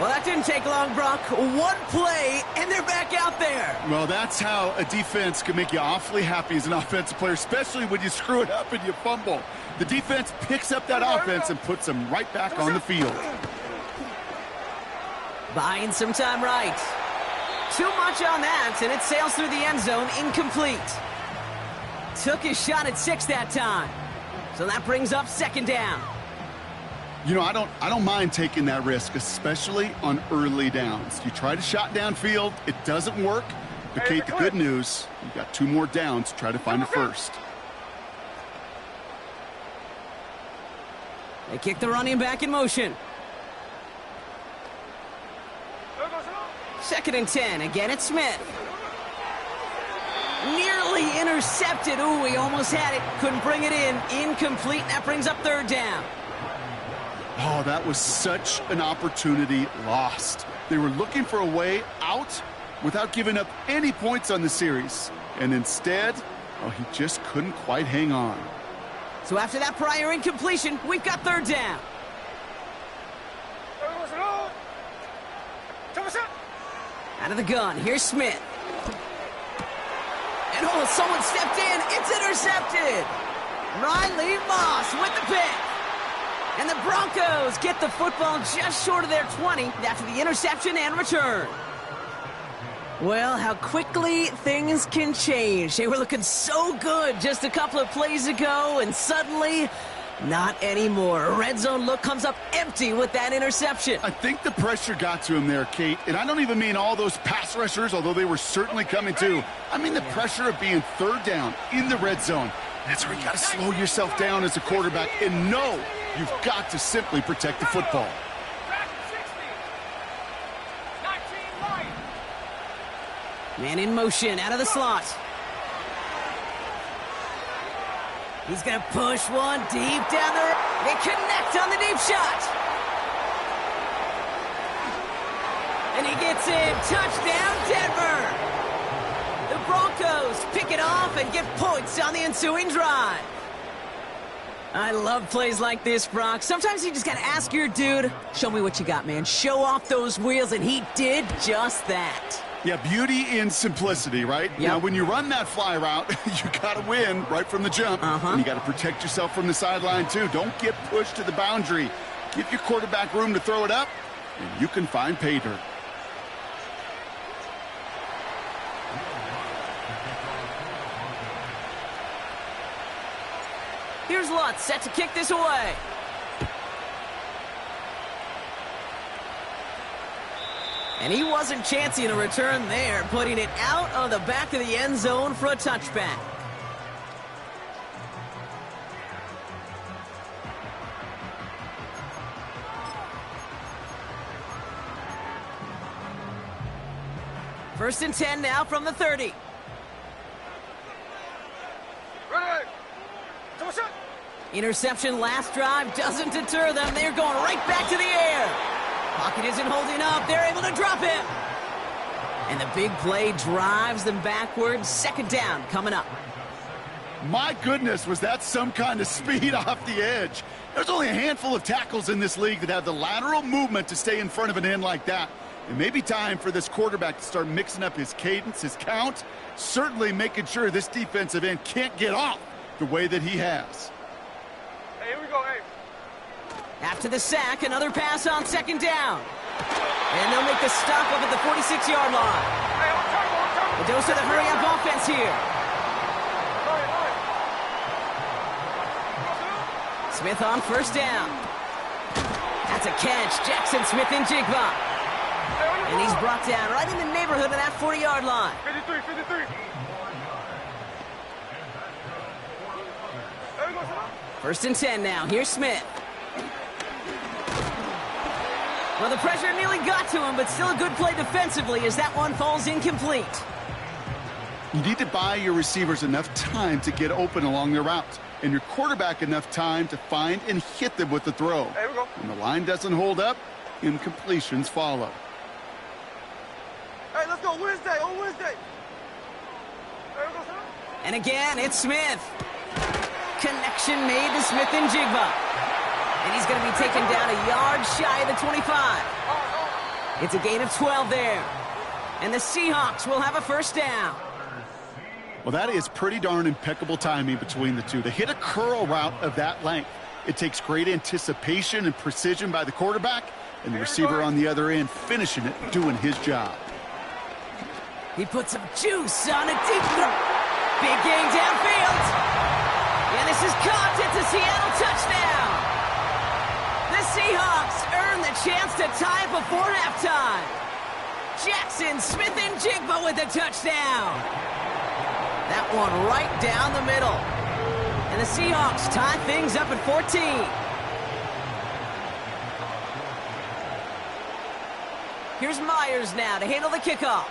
Well, that didn't take long, Brock. 1 play, and they're back out there. Well, that's how a defense can make you awfully happy as an offensive player, especially when you screw it up and you fumble. The defense picks up that offense and puts them right back on the field. Buying some time right. Too much on that, and it sails through the end zone, incomplete. Took his shot at 6 that time. So that brings up 2nd down. You know, I don't mind taking that risk, especially on early downs. You try to shot downfield, it doesn't work. But Kate, the good news, you got 2 more downs to try to find a first. They kick the running back in motion. 2nd and 10. Again, it's Smith. Nearly intercepted. Ooh, he almost had it. Couldn't bring it in. Incomplete. That brings up 3rd down. Oh, that was such an opportunity lost. They were looking for a way out without giving up any points on the series. And instead, oh, he just couldn't quite hang on. So after that prior incompletion, we've got 3rd down. Out of the gun, here's Smith. And oh, someone stepped in. It's intercepted. Riley Moss with the pick. And the Broncos get the football just short of their 20 after the interception and return. Well, how quickly things can change. They were looking so good just a couple of plays ago, and suddenly, not anymore. A red zone look comes up empty with that interception. I think the pressure got to him there, Kate. And I don't even mean all those pass rushers, although they were certainly coming too. I mean the pressure of being 3rd down in the red zone. That's where you got to slow yourself down as a quarterback and know you've got to simply protect the football. Man in motion, out of the slot. He's going to push one deep down the... They connect on the deep shot. And he gets in. Touchdown, Denver. The Broncos pick it off and get points on the ensuing drive. I love plays like this, Brock. Sometimes you just got to ask your dude, show me what you got, man. Show off those wheels, and he did just that. Yeah, beauty in simplicity, right? Yep. Now, when you run that fly route, you got to win right from the jump. And you got to protect yourself from the sideline, too. Don't get pushed to the boundary. Give your quarterback room to throw it up, and you can find pay dirt. here's Lutz set to kick this away. And he wasn't chancing a return there, putting it out of the back of the end zone for a touchback. First and 10 now from the 30. Ready. Interception last drive doesn't deter them. They're going right back to the air. Pocket isn't holding up. They're able to drop him. And the big play drives them backwards. Second down coming up. My goodness, was that some kind of speed off the edge. There's only a handful of tackles in this league that have the lateral movement to stay in front of an end like that. It may be time for this quarterback to start mixing up his cadence, his count, certainly making sure this defensive end can't get off the way that he has. Hey, here we go, hey. After the sack, another pass on second down. And they'll make the stop up at the 46-yard line. Hey, on turn. A dose of the hurry-up offense here. Smith on first down. That's a catch. Jackson Smith and Jigba. And he's brought down right in the neighborhood of that 40-yard line. 53. First and 10 now. Here's Smith. Well, the pressure nearly got to him, but still a good play defensively as that one falls incomplete. You need to buy your receivers enough time to get open along their routes, and your quarterback enough time to find and hit them with the throw. There we go. When the line doesn't hold up, incompletions follow. Hey, let's go Wednesday, on Wednesday. There we go, son. And again, it's Smith. Connection made to Smith and Jigba. And he's going to be taken down a yard shy of the 25. It's a gain of 12 there. And the Seahawks will have a first down. Well, that is pretty darn impeccable timing between the two. To hit a curl route of that length, it takes great anticipation and precision by the quarterback, and the receiver on the other end finishing it, doing his job. He puts some juice on a deep throw. Big gain downfield. And this is caught. It's a Seattle touchdown. The Seahawks earn the chance to tie before halftime. Jackson Smith and Jigba with the touchdown. That one right down the middle. And the Seahawks tie things up at 14. Here's Myers now to handle the kickoff.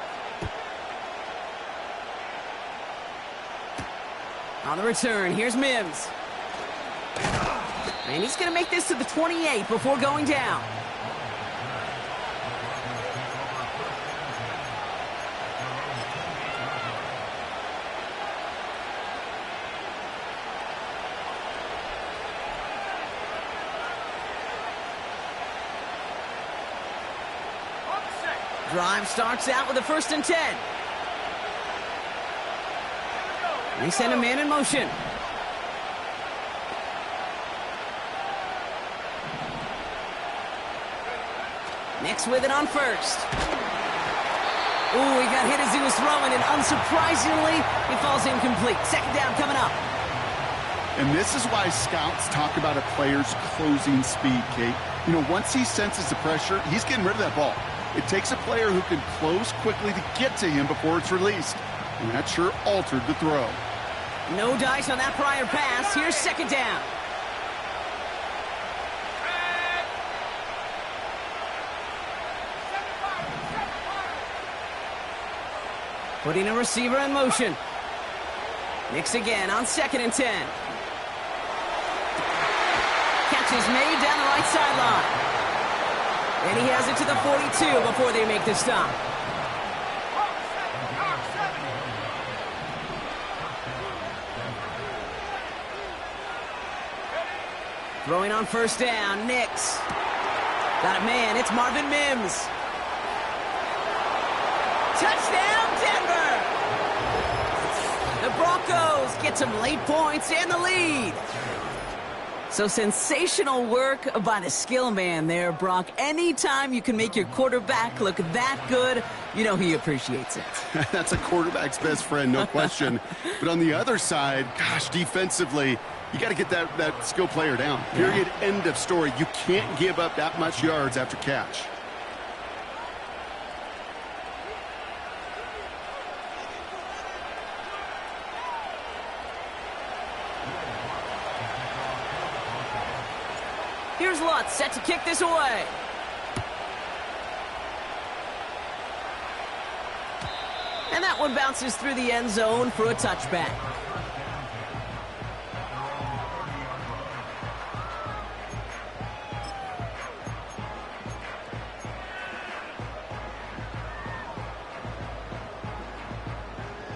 On the return, here's Mims. And he's going to make this to the 28 before going down. Drive starts out with a first and 10. They send a man in motion. Nix with it on first. Ooh, he got hit as he was throwing, and unsurprisingly, he falls incomplete. Second down coming up. And this is why scouts talk about a player's closing speed, Kate. You know, once he senses the pressure, he's getting rid of that ball. It takes a player who can close quickly to get to him before it's released. And that sure altered the throw. No dice on that prior pass. Here's second down. Putting a receiver in motion. Nix again on second and 10. Catch is made down the right sideline. And he has it to the 42 before they make the stop. Throwing on first down, Nix. Got a man, it's Marvin Mims. Touchdown, Denver! The Broncos get some late points and the lead. So sensational work by the skill man there, Brock. Anytime you can make your quarterback look that good, you know he appreciates it. That's a quarterback's best friend, no question. But on the other side, gosh, defensively, you got to get that skill player down. Period, end of story. You can't give up that much yards after catch. Here's Lutz set to kick this away. And that one bounces through the end zone for a touchback.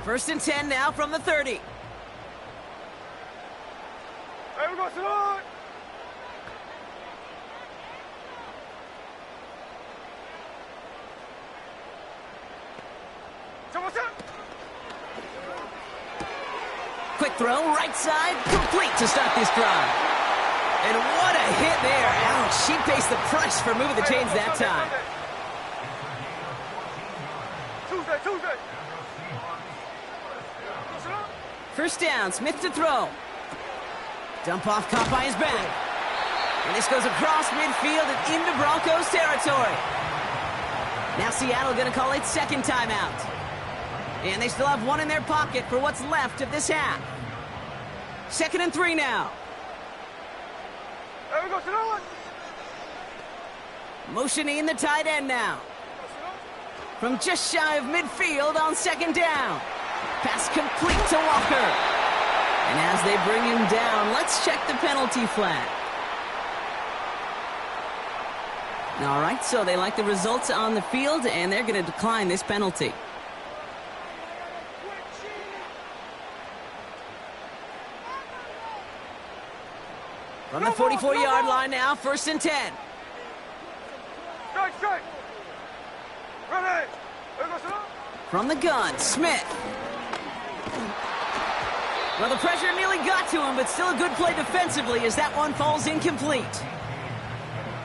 First and 10 now from the 30. Hey, we got tonight. Quick throw, right side, complete to start this drive. And what a hit there. Ouch, she faced the price for moving the chains that time. Tuesday. First down, Smith to throw. Dump off caught by his back. And this goes across midfield and into Broncos territory. Now Seattle going to call it second timeout. And they still have one in their pocket for what's left of this half. 2nd and 3 now. Hey, we got tonight. Motioning the tight end now. From just shy of midfield on 2nd down. Pass complete to Walker. And as they bring him down, let's check the penalty flag. All right, so they like the results on the field, and they're going to decline this penalty. From the 44-yard line now, 1st and 10. Strike. Ready. Hey, we got tonight. From the gun, Smith. Well, the pressure nearly got to him, but still a good play defensively as that one falls incomplete.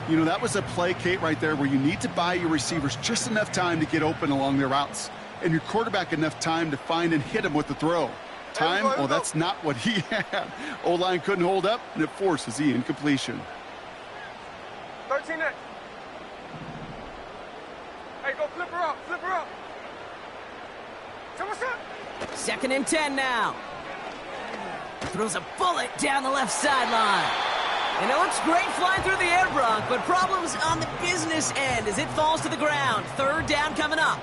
You know, that was a play, Kate, right there where you need to buy your receivers just enough time to get open along their routes, and your quarterback enough time to find and hit him with the throw. Time, well, that's not what he had. O-line couldn't hold up, and it forces the incompletion. 13 next. Hey, go flip her up. Come on, son. 2nd and 10 now. Throws a bullet down the left sideline. And it looks great flying through the air, Brock, but problems on the business end as it falls to the ground. 3rd down coming up.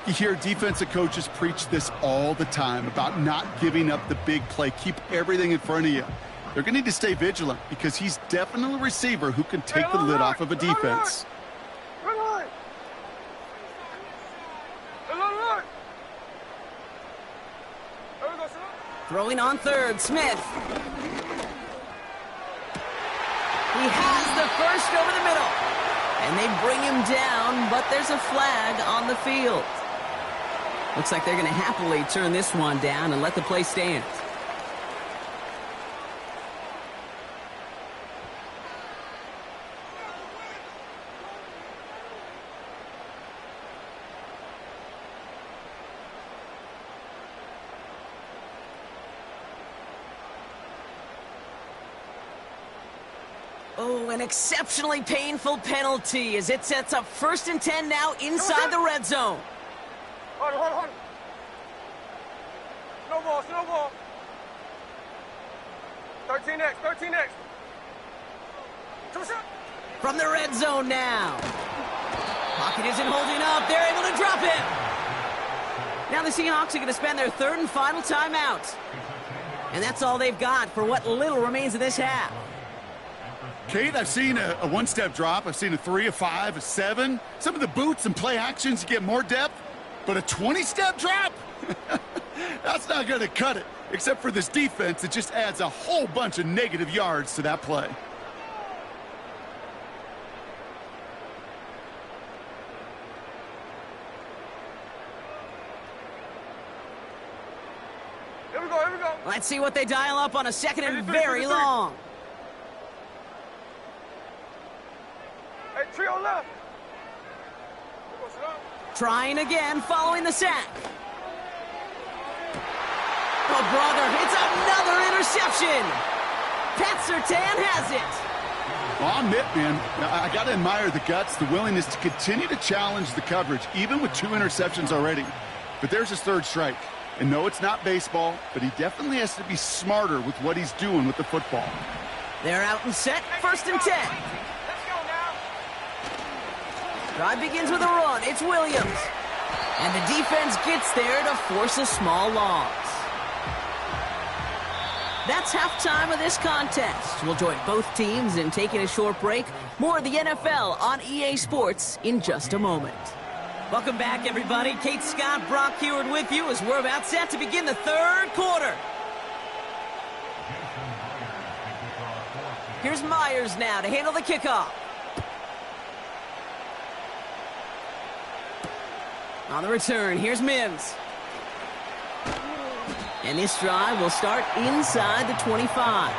You hear defensive coaches preach this all the time about not giving up the big play. Keep everything in front of you. They're going to need to stay vigilant because he's definitely a receiver who can take the lid off of a defense. Throwing on 3rd, Smith. He has the first over the middle. And they bring him down, but there's a flag on the field. Looks like they're going to happily turn this one down and let the play stand. Oh, an exceptionally painful penalty as it sets up 1st and 10 now inside the red zone. Hold on. No ball. 13 next. From the red zone now. Pocket isn't holding up. They're able to drop him. Now the Seahawks are going to spend their 3rd and final timeout. And that's all they've got for what little remains of this half. Kate, I've seen a one-step drop. I've seen a 3, a 5, a 7. Some of the boots and play actions, you get more depth. But a 20-step drop? That's not going to cut it. Except for this defense, it just adds a whole bunch of negative yards to that play. Here we go. Let's see what they dial up on a 2nd and very long. Trio left. Trying again following the sack. Oh, brother, it's another interception. Pat Surtain has it. Well, I'll admit, man, I got to admire the guts, the willingness to continue to challenge the coverage, even with 2 interceptions already. But there's his 3rd strike. And no, it's not baseball, but he definitely has to be smarter with what he's doing with the football. They're out and set, 1st and 10. Let's go now. Drive begins with a run. It's Williams. And the defense gets there to force a small loss. That's halftime of this contest. We'll join both teams in taking a short break. More of the NFL on EA Sports in just a moment. Welcome back, everybody. Kate Scott, Brock Heward with you as we're about set to begin the 3rd quarter. Here's Myers now to handle the kickoff. On the return, here's Mims. And this drive will start inside the 25.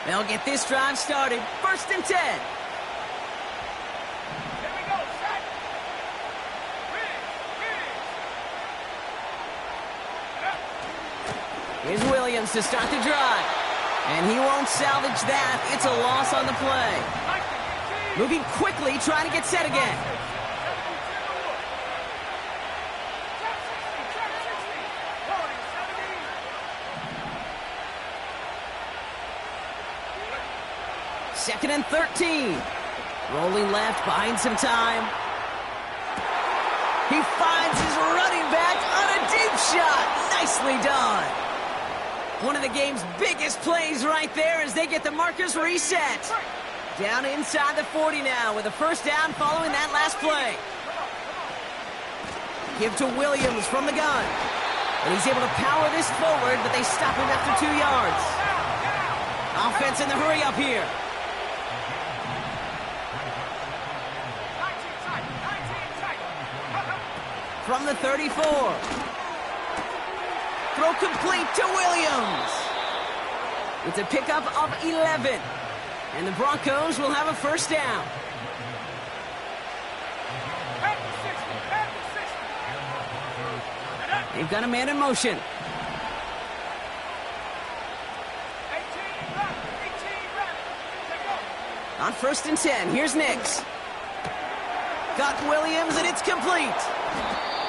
They'll get this drive started. 1st and 10. Here we go, set. Here's Williams to start the drive. And he won't salvage that. It's a loss on the play. Moving quickly, trying to get set again. Second and 13. Rolling left, buying some time. He finds his running back on a deep shot. Nicely done. One of the game's biggest plays right there as they get the markers reset. Down inside the 40 now with a 1st down following that last play. Give to Williams from the gun. And he's able to power this forward, but they stop him after 2 yards. Offense in the hurry up here. From the 34. Throw complete to Williams. It's a pickup of 11. And the Broncos will have a 1st down. They've got a man in motion. On 1st and 10, here's Nix. Got Williams, and it's complete.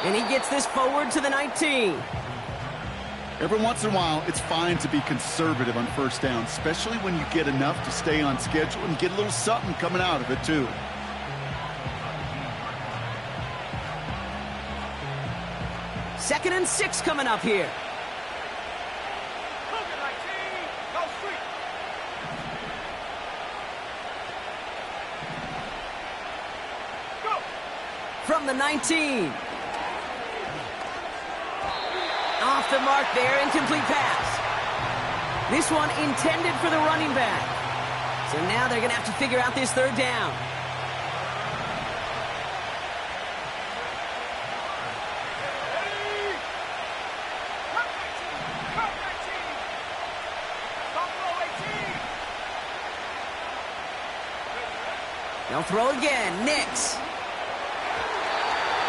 And he gets this forward to the 19. Every once in a while, it's fine to be conservative on 1st down, especially when you get enough to stay on schedule and get a little something coming out of it, too. Second and 6 coming up here. From the 19. Off the mark there, incomplete pass. This one intended for the running back. So now they're going to have to figure out this 3rd down. They'll throw again. Nix.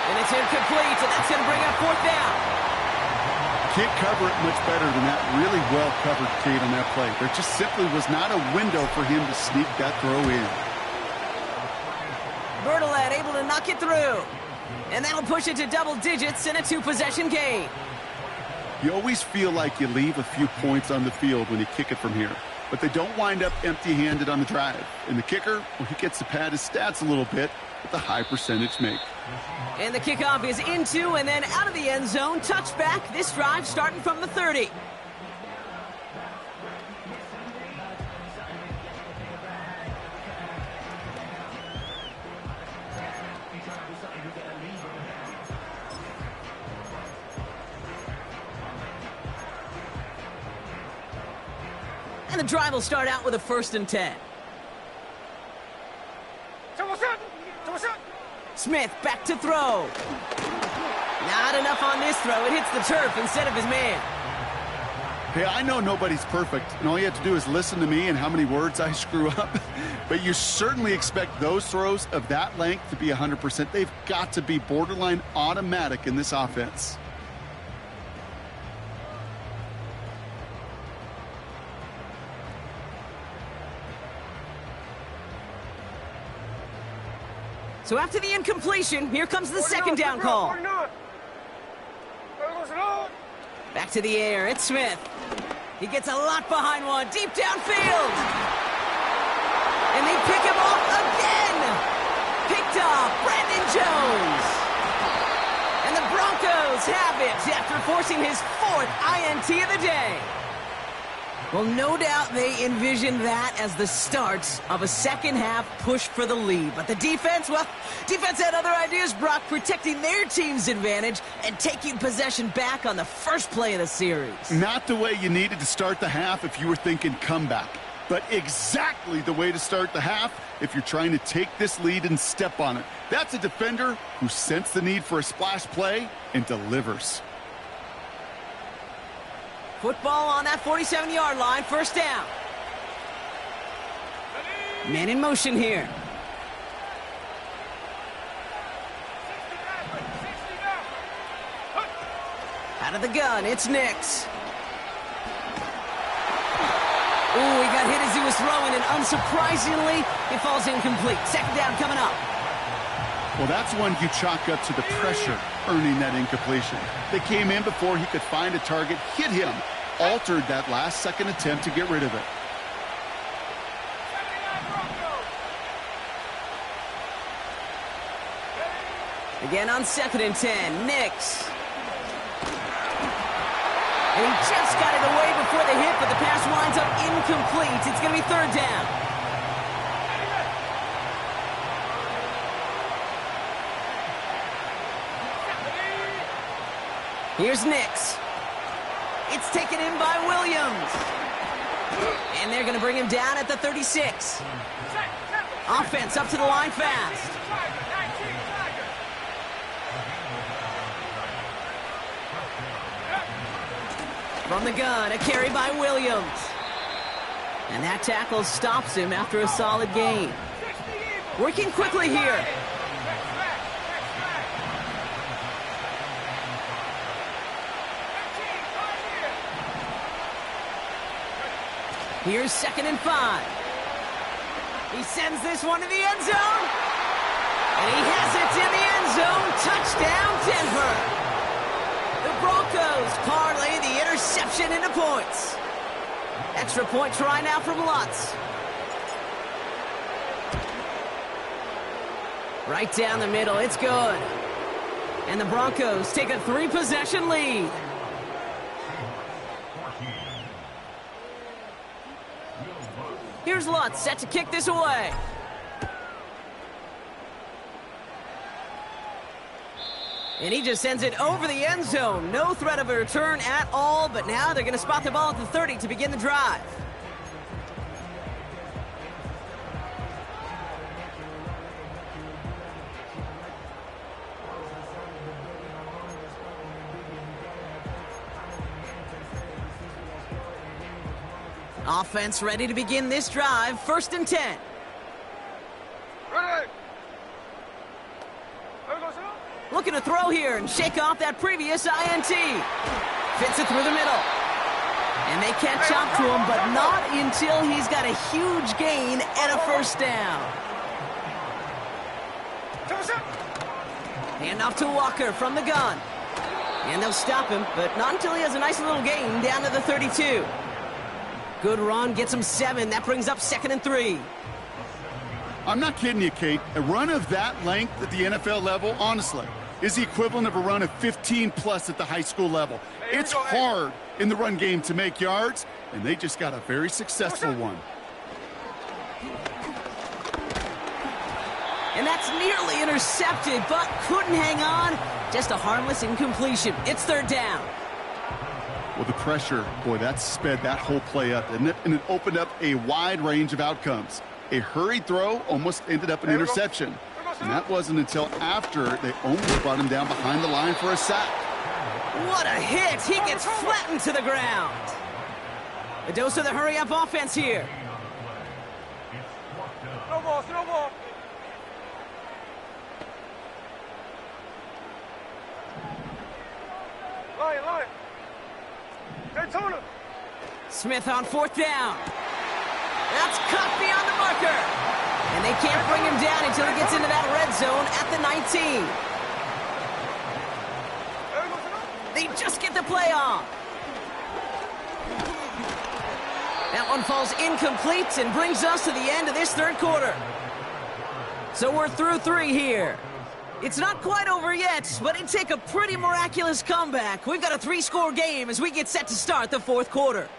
And it's incomplete, and that's going to bring up 4th down. Can't cover it much better than that. Really well covered, Kate, on that play. There just simply was not a window for him to sneak that throw in. Bertolet able to knock it through. And that'll push it to double digits in a 2-possession game. You always feel like you leave a few points on the field when you kick it from here. But they don't wind up empty-handed on the drive. And the kicker, well, he gets to pad his stats a little bit with a high percentage make. And the kickoff is into and then out of the end zone. Touchback. This drive starting from the 30. And the drive will start out with a 1st and 10. Smith back to throw. Not enough on this throw. It hits the turf instead of his man. Hey, I know nobody's perfect, and all you have to do is listen to me and how many words I screw up. But you certainly expect those throws of that length to be 100%. They've got to be borderline automatic in this offense. So after the incompletion, here comes the second down call. Back to the air, it's Smith. He gets a lot behind one, deep downfield. And they pick him off again. Picked off, Brandon Jones. And the Broncos have it after forcing his 4th INT of the day. Well, no doubt they envisioned that as the start of a second-half push for the lead. But the defense, well, defense had other ideas, Brock, protecting their team's advantage and taking possession back on the first play of the series. Not the way you needed to start the half if you were thinking comeback, but exactly the way to start the half if you're trying to take this lead and step on it. That's a defender who sensed the need for a splash play and delivers. Football on that 47-yard line, first down. Man in motion here. Out of the gun, it's Nix. Ooh, he got hit as he was throwing, and unsurprisingly, it falls incomplete. Second down coming up. Well, that's one you chalk up to the pressure earning that incompletion. They came in before he could find a target, hit him, altered that last-second attempt to get rid of it. Again on 2nd and 10, Nix. And he just got it away before the hit, but the pass winds up incomplete. It's going to be 3rd down. Here's Nix. It's taken in by Williams. And they're going to bring him down at the 36. Offense up to the line fast. From the gun, a carry by Williams. And that tackle stops him after a solid gain. Working quickly here. Here's 2nd and 5. He sends this one to the end zone. And he has it in the end zone. Touchdown, Denver. The Broncos parlay the interception into points. Extra point try now from Lutz. Right down the middle, it's good. And the Broncos take a 3-possession lead. Here's Lutz, set to kick this away. And he just sends it over the end zone. No threat of a return at all, but now they're going to spot the ball at the 30 to begin the drive. Offense ready to begin this drive. 1st and 10. Ready. Looking to throw here and shake off that previous INT. Fits it through the middle. And they catch up to him, but not until he's got a huge gain and a 1st down. Hand off to Walker from the gun. And they'll stop him, but not until he has a nice little gain down to the 32. Good run, gets him 7. That brings up 2nd and 3. I'm not kidding you, Kate. A run of that length at the NFL level, honestly, is the equivalent of a run of 15-plus at the high school level. It's hard in the run game to make yards, and they just got a very successful one. And that's nearly intercepted, but couldn't hang on. Just a harmless incompletion. It's 3rd down. Well, the pressure, boy, that sped that whole play up, didn't it? And it opened up a wide range of outcomes. A hurried throw almost ended up an interception. And that wasn't until after they almost brought him down behind the line for a sack. What a hit! He gets flattened to the ground. A dose of the hurry-up offense here. Slow ball. Line. Daytona. Smith on 4th down. That's caught beyond the marker. And they can't bring him down until he gets into that red zone at the 19. They just get the play off. That one falls incomplete and brings us to the end of this 3rd quarter. So we're through 3 here. It's not quite over yet, but it'd take a pretty miraculous comeback. We've got a 3-score game as we get set to start the 4th quarter.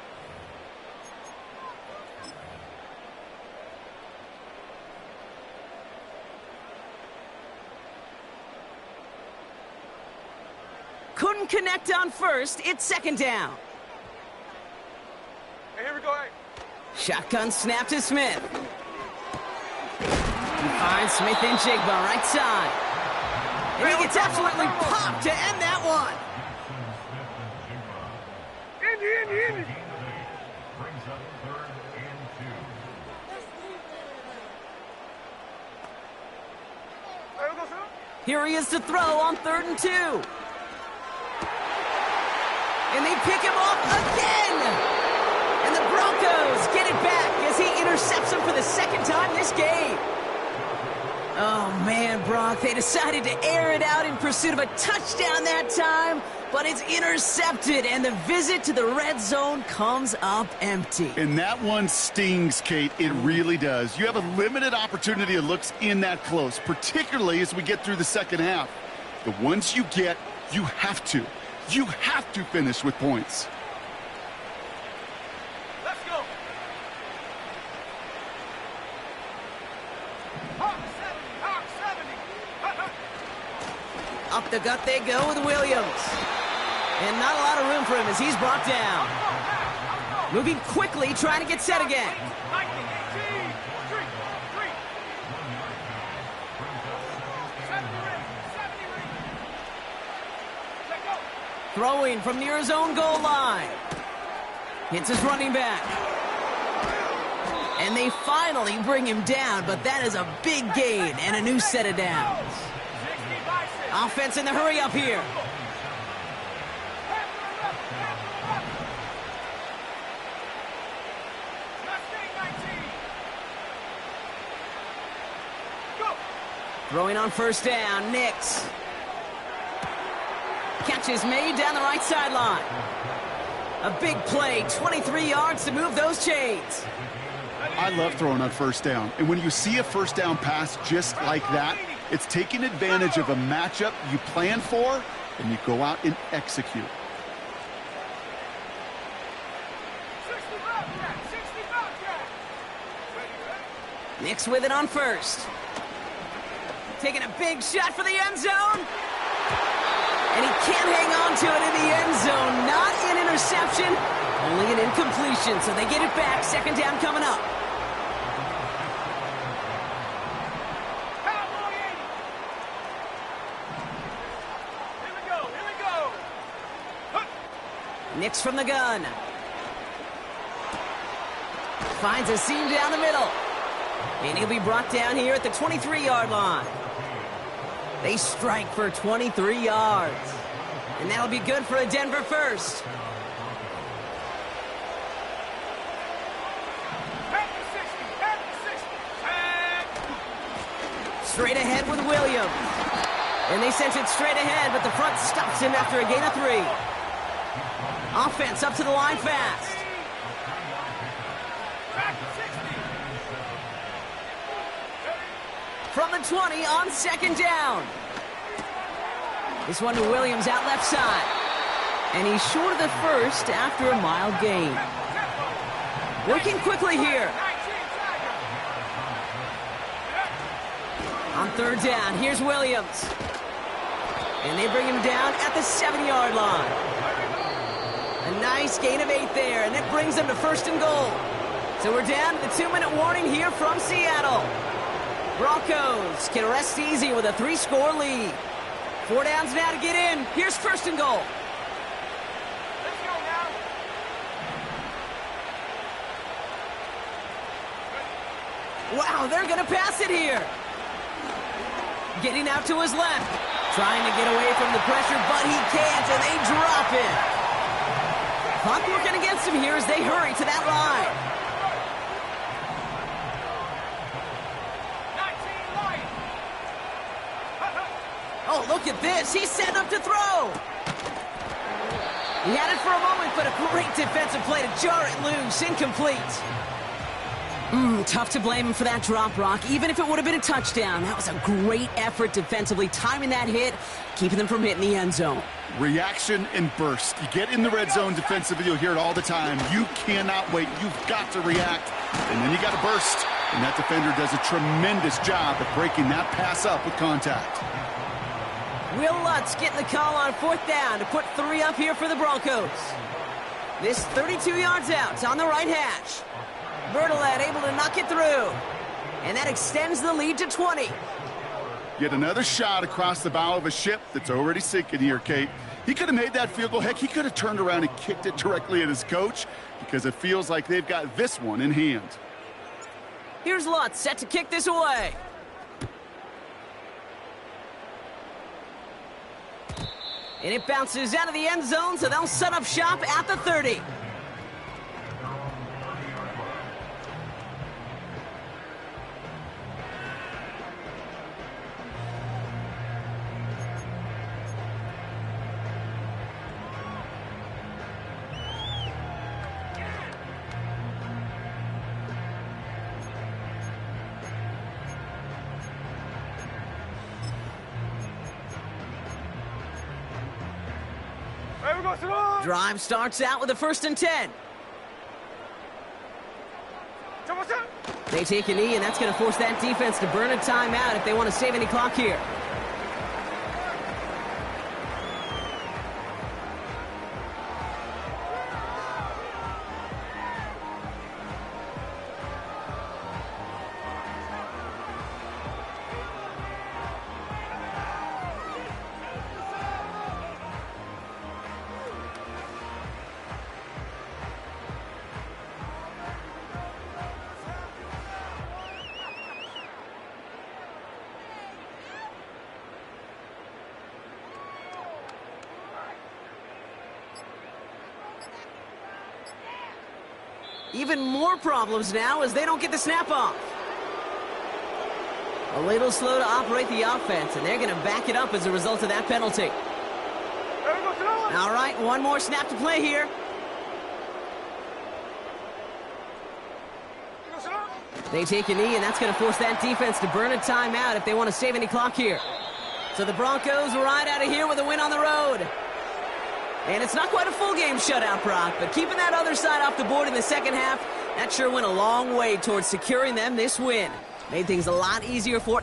Couldn't connect on first. It's 2nd down. Hey, here we go. Hey. Shotgun snap to Smith. He finds Smith and Jigba right side. And he gets absolutely popped to end that one. Indy. Here he is to throw on 3rd and 2. And they pick him off again. And the Broncos get it back as he intercepts him for the 2nd time this game. Oh, man, Brock, they decided to air it out in pursuit of a touchdown that time, but it's intercepted, and the visit to the red zone comes up empty. And that one stings, Kate. It really does. You have a limited opportunity of looks in that close, particularly as we get through the 2nd half. The ones you get, you have to finish with points. Let's go. Hawk 70. Up the gut they go with Williams. And not a lot of room for him as he's brought down. Moving quickly, trying to get set again. 19, 18, 3. Let go. Throwing from near his own goal line. Hits his running back. And they finally bring him down, but that is a big gain and a new set of downs. Offense in the hurry up here. Throwing on 1st down, Nix. Catch is made down the right sideline. A big play, 23 yards to move those chains. I love throwing on 1st down. And when you see a 1st down pass just like that, it's taking advantage of a matchup you plan for, and you go out and execute. Nix with it on 1st. Taking a big shot for the end zone. And he can't hang on to it in the end zone. Not an interception, only an incompletion. So they get it back. 2nd down coming up. Here we go. Nix from the gun. Finds a seam down the middle. And he'll be brought down here at the 23-yard line. They strike for 23 yards. And that'll be good for a Denver first. Straight ahead with Williams. And they sent it straight ahead, but the front stops him after a gain of 3. Offense up to the line fast. From the 20 on 2nd down. This one to Williams out left side. And he's short of the first after a mild gain. Working quickly here. On 3rd down, here's Williams. And they bring him down at the 7-yard line. A nice gain of 8 there, and that brings them to 1st and goal. So we're down to the 2-minute warning here from Seattle. Broncos can rest easy with a 3-score lead. 4 downs now to get in. Here's 1st and goal. Let's go now. Wow, they're going to pass it here. Getting out to his left. Trying to get away from the pressure, but he can't, and they drop it. Clock working against him here as they hurry to that line. 19 light. Oh, look at this. He's setting up to throw. He had it for a moment, but a great defensive play to jar it loose. Incomplete. Tough to blame him for that drop, Brock. Even if it would have been a touchdown, that was a great effort defensively, timing that hit, keeping them from hitting the end zone. Reaction and burst. You get in the red zone defensively, you'll hear it all the time. You cannot wait. You've got to react, and then you got to burst. And that defender does a tremendous job of breaking that pass up with contact. Will Lutz getting the call on 4th down to put 3 up here for the Broncos. This 32 yards out. It's on the right hash. Bertolet able to knock it through. And that extends the lead to 20. Yet another shot across the bow of a ship that's already sinking here, Kate. He could have made that field goal. Heck, he could have turned around and kicked it directly at his coach because it feels like they've got this one in hand. Here's Lutz set to kick this away. And it bounces out of the end zone, so they'll set up shop at the 30. Hey, we go slow. Drive starts out with a 1st and 10. They take a knee, and that's going to force that defense to burn a timeout if they want to save any clock here. Even more problems now as they don't get the snap off. A little slow to operate the offense, and they're going to back it up as a result of that penalty. Hey, we go slow. All right, one more snap to play here. We go slow. They take a knee, and that's going to force that defense to burn a timeout if they want to save any clock here. So the Broncos ride out of here with a win on the road. And it's not quite a full game shutout, Brock, but keeping that other side off the board in the second half, that sure went a long way towards securing them this win. Made things a lot easier for